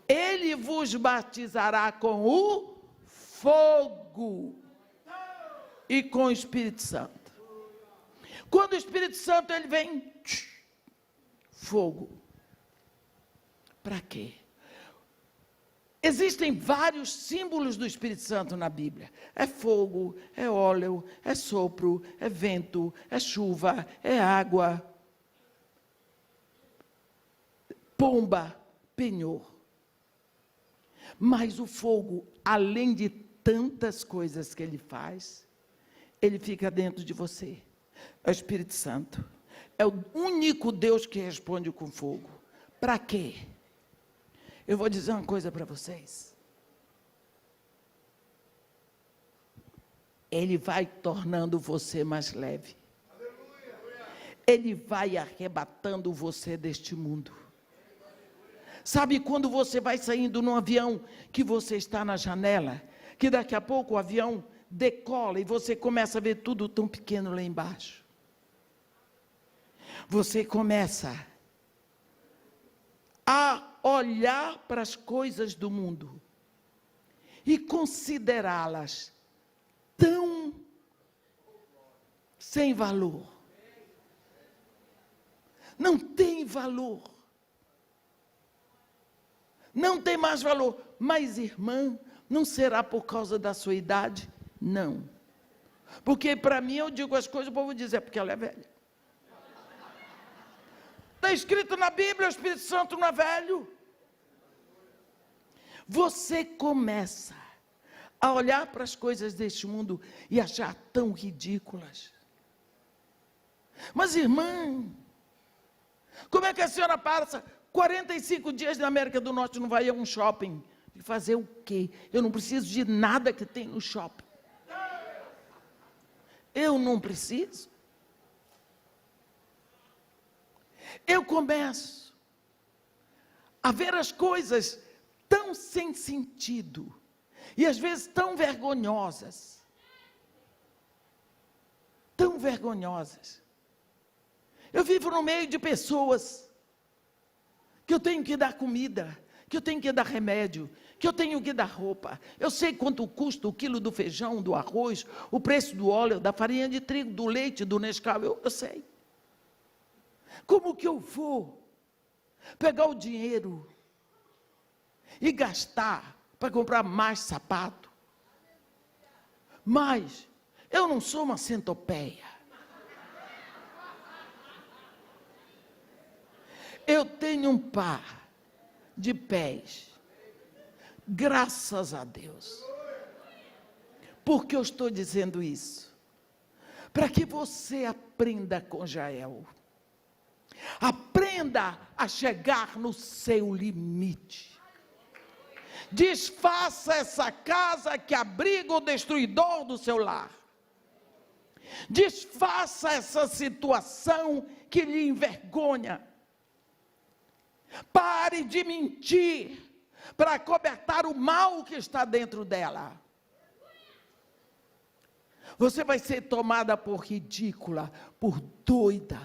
Ele vos batizará com o fogo e com o Espírito Santo. Quando o Espírito Santo ele vem, fogo. Para quê? Existem vários símbolos do Espírito Santo na Bíblia. É fogo, é óleo, é sopro, é vento, é chuva, é água, pomba, penhor. Mas o fogo, além de tantas coisas que ele faz, ele fica dentro de você. É o Espírito Santo. É o único Deus que responde com fogo. Para quê? Eu vou dizer uma coisa para vocês. Ele vai tornando você mais leve. Ele vai arrebatando você deste mundo. Sabe quando você vai saindo num avião, que você está na janela, que daqui a pouco o avião decola e você começa a ver tudo tão pequeno lá embaixo. Você começa a olhar para as coisas do mundo e considerá-las tão sem valor. Não tem valor. Não tem mais valor. Mas, irmã, não será por causa da sua idade? Não. Porque para mim eu digo as coisas, o povo diz, é porque ela é velha. Está escrito na Bíblia, o Espírito Santo não é velho. Você começa a olhar para as coisas deste mundo e achar tão ridículas. Mas, irmã, como é que a senhora passa 45 dias na América do Norte e não vai a um shopping? E fazer o quê? Eu não preciso de nada que tem no shopping. Eu não preciso. Eu começo a ver as coisas tão sem sentido e às vezes tão vergonhosas. Tão vergonhosas. Eu vivo no meio de pessoas que eu tenho que dar comida, que eu tenho que dar remédio, que eu tenho que dar roupa. Eu sei quanto custa o quilo do feijão, do arroz, o preço do óleo, da farinha de trigo, do leite, do Nescau, eu sei. Como que eu vou pegar o dinheiro e gastar para comprar mais sapato? Mas eu não sou uma centopeia. Eu tenho um par de pés, graças a Deus. Por que eu estou dizendo isso? Para que você aprenda com Jael. Aprenda a chegar no seu limite. Desfaça essa casa que abriga o destruidor do seu lar. Desfaça essa situação que lhe envergonha. Pare de mentir para cobertar o mal que está dentro dela. Você vai ser tomada por ridícula, por doida.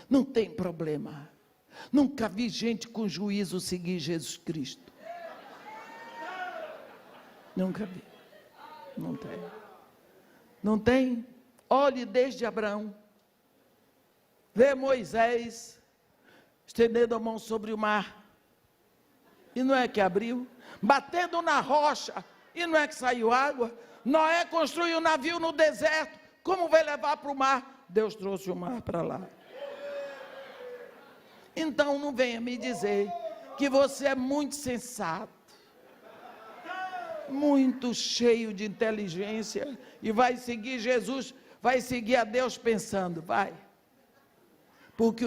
Não tem problema. Nunca vi gente com juízo seguir Jesus Cristo. Nunca vi. Não tem. Não tem. Olhe desde Abraão. Vê Moisés estendendo a mão sobre o mar. E não é que abriu. Batendo na rocha. E não é que saiu água. Noé construiu um navio no deserto. Como vai levar para o mar? Deus trouxe o mar para lá. Então não venha me dizer que você é muito sensato, muito cheio de inteligência e vai seguir Jesus, vai seguir a Deus pensando, vai. Porque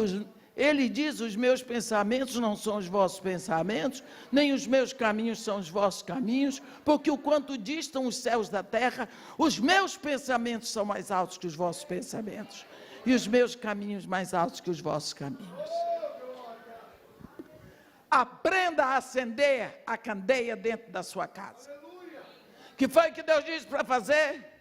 ele diz, os meus pensamentos não são os vossos pensamentos, nem os meus caminhos são os vossos caminhos, porque o quanto distam os céus da terra, os meus pensamentos são mais altos que os vossos pensamentos, e os meus caminhos mais altos que os vossos caminhos. Aprenda a acender a candeia dentro da sua casa. Que foi que Deus disse para fazer?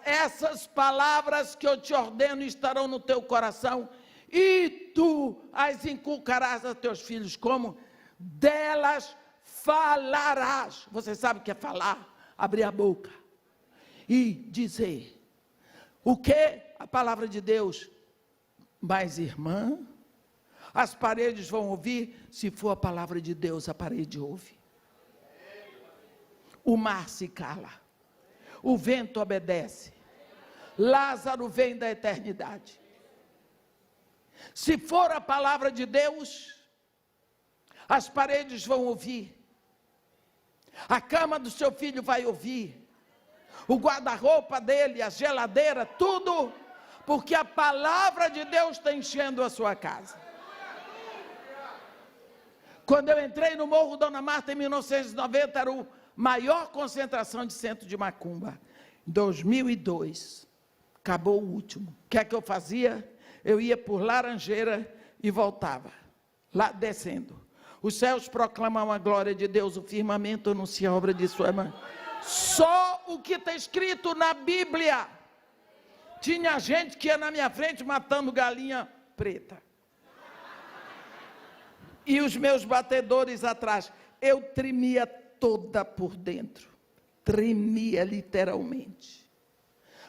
Essas palavras que eu te ordeno estarão no teu coração, e tu as inculcarás a teus filhos, como delas falarás. Você sabe o que é falar? Abrir a boca e dizer. O que? A palavra de Deus. Mas, irmã, as paredes vão ouvir. Se for a palavra de Deus, a parede ouve. O mar se cala, o vento obedece. Lázaro vem da eternidade. Se for a palavra de Deus, as paredes vão ouvir. A cama do seu filho vai ouvir. O guarda-roupa dele, a geladeira, tudo, porque a palavra de Deus está enchendo a sua casa. Quando eu entrei no Morro Dona Marta em 1990, era a maior concentração de centro de macumba. Em 2002, acabou o último. O que é que eu fazia? Eu ia por Laranjeira e voltava, lá descendo. Os céus proclamam a glória de Deus, o firmamento anuncia a obra de sua mão. Só o que está escrito na Bíblia. Tinha gente que ia na minha frente matando galinha preta. E os meus batedores atrás. Eu tremia toda por dentro. Tremia literalmente.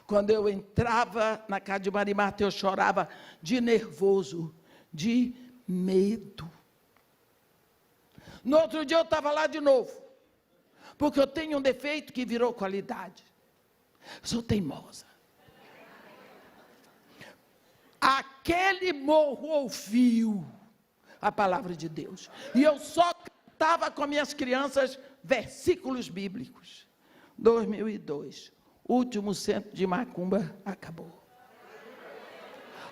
Quando eu entrava na casa de Marimarta, eu chorava de nervoso, de medo. No outro dia eu estava lá de novo. Porque eu tenho um defeito que virou qualidade. Eu sou teimosa. Aquele morro ouviu a palavra de Deus. E eu só cantava com minhas crianças versículos bíblicos. 2002. Último centro de macumba acabou.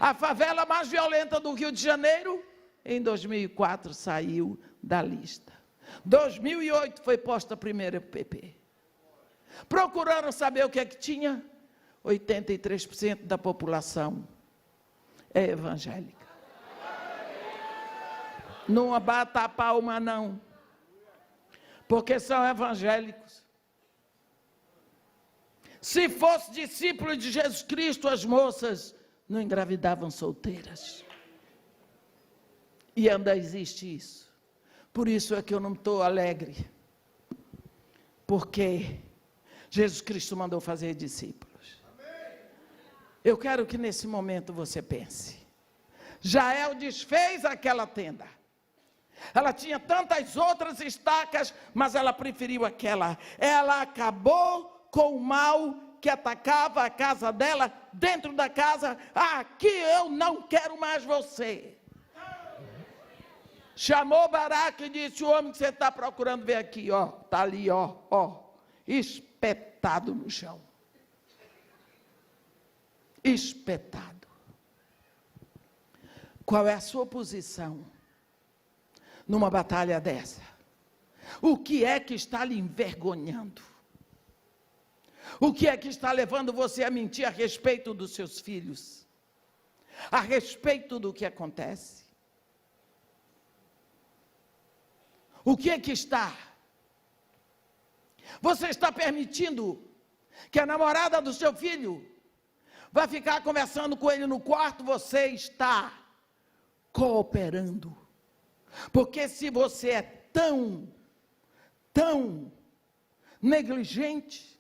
A favela mais violenta do Rio de Janeiro, em 2004, saiu da lista. 2008 foi posta a primeira PP. Procuraram saber o que é que tinha? 83% da população é evangélica. Não bata a palma, não. Porque são evangélicos. Se fosse discípulo de Jesus Cristo, as moças não engravidavam solteiras. E ainda existe isso. Por isso é que eu não estou alegre. Porque Jesus Cristo mandou fazer discípulos. Eu quero que nesse momento você pense. Jael desfez aquela tenda. Ela tinha tantas outras estacas, mas ela preferiu aquela. Ela acabou com o mal que atacava a casa dela, dentro da casa. Aqui eu não quero mais você. Chamou Baraque e disse: o homem que você está procurando, vem aqui, ó, está ali, ó, espetado no chão. Espetado. Qual é a sua posição numa batalha dessa? O que é que está lhe envergonhando? O que é que está levando você a mentir a respeito dos seus filhos? A respeito do que acontece? O que é que está? Você está permitindo que a namorada do seu filho vai ficar conversando com ele no quarto? Você está cooperando. Porque se você é tão negligente,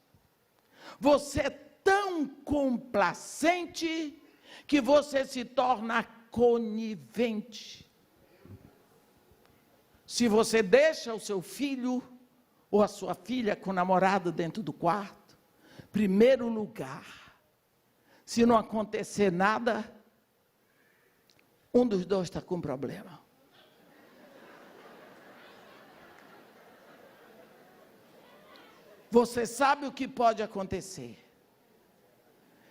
você é tão complacente que você se torna conivente. Se você deixa o seu filho ou a sua filha com o namorado dentro do quarto, primeiro lugar, se não acontecer nada, um dos dois está com problema. Você sabe o que pode acontecer.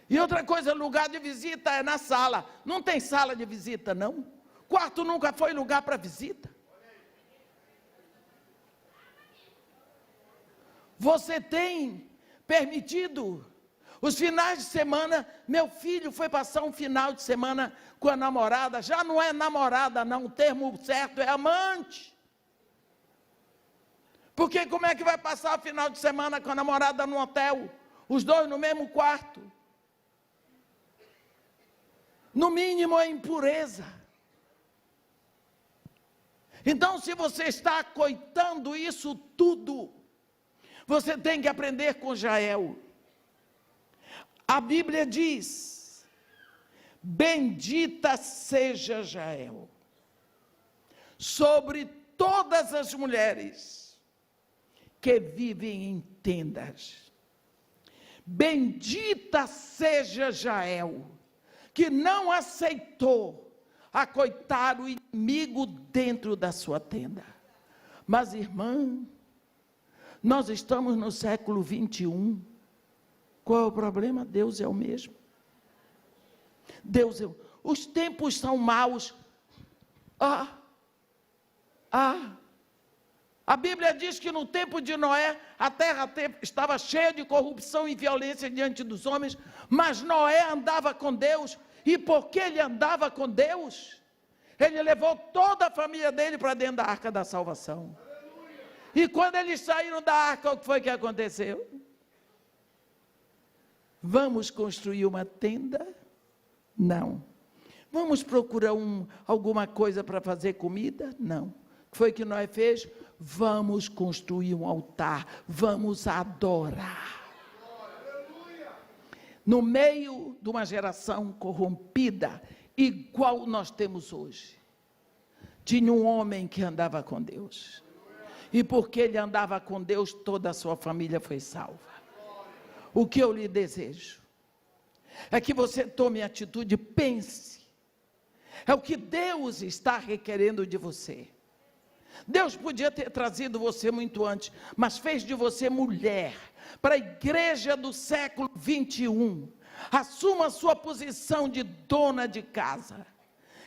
E outra coisa, lugar de visita é na sala. Não tem sala de visita, não. Quarto nunca foi lugar para visita. Você tem permitido os finais de semana. Meu filho foi passar um final de semana com a namorada. Já não é namorada, não. O termo certo é amante. Porque como é que vai passar o final de semana com a namorada no hotel? Os dois no mesmo quarto. No mínimo é impureza. Então, se você está acoitando isso tudo, você tem que aprender com Jael. A Bíblia diz: bendita seja Jael sobre todas as mulheres que vivem em tendas. Bendita seja Jael, que não aceitou acoitar o inimigo dentro da sua tenda. Mas, irmã, nós estamos no século 21. Qual é o problema? Deus é o mesmo. Os tempos são maus. A Bíblia diz que no tempo de Noé, a terra estava cheia de corrupção e violência diante dos homens, mas Noé andava com Deus, e porque ele andava com Deus, ele levou toda a família dele para dentro da arca da salvação. E quando eles saíram da arca, o que foi que aconteceu? Vamos construir uma tenda? Não. Vamos procurar alguma coisa para fazer comida? Não. O que foi que Noé fez? Vamos construir um altar, vamos adorar. No meio de uma geração corrompida, igual nós temos hoje, tinha um homem que andava com Deus. E porque ele andava com Deus, toda a sua família foi salva. O que eu lhe desejo é que você tome atitude, pense. É o que Deus está requerendo de você. Deus podia ter trazido você muito antes, mas fez de você mulher, para a igreja do século 21. Assuma a sua posição de dona de casa.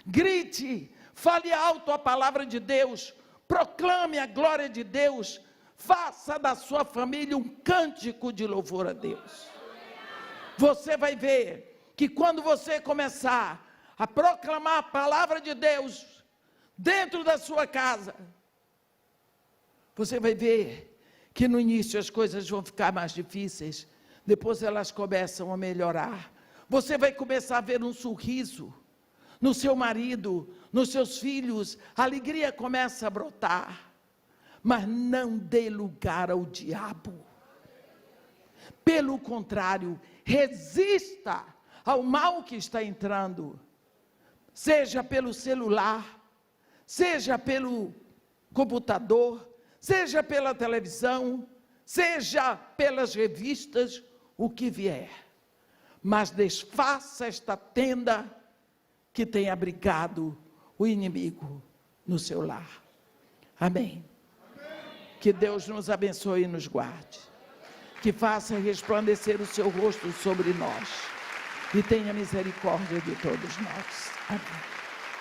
Grite, fale alto a palavra de Deus, proclame a glória de Deus, faça da sua família um cântico de louvor a Deus. Você vai ver que quando você começar a proclamar a palavra de Deus dentro da sua casa, você vai ver que no início as coisas vão ficar mais difíceis, depois elas começam a melhorar. Você vai começar a ver um sorriso no seu marido, nos seus filhos, a alegria começa a brotar. Mas não dê lugar ao diabo. Pelo contrário, resista ao mal que está entrando, seja pelo celular, seja pelo computador, seja pela televisão, seja pelas revistas, o que vier. Mas desfaça esta tenda que tem abrigado o inimigo no seu lar. Amém. Que Deus nos abençoe e nos guarde. Que faça resplandecer o seu rosto sobre nós. E tenha misericórdia de todos nós. Amém.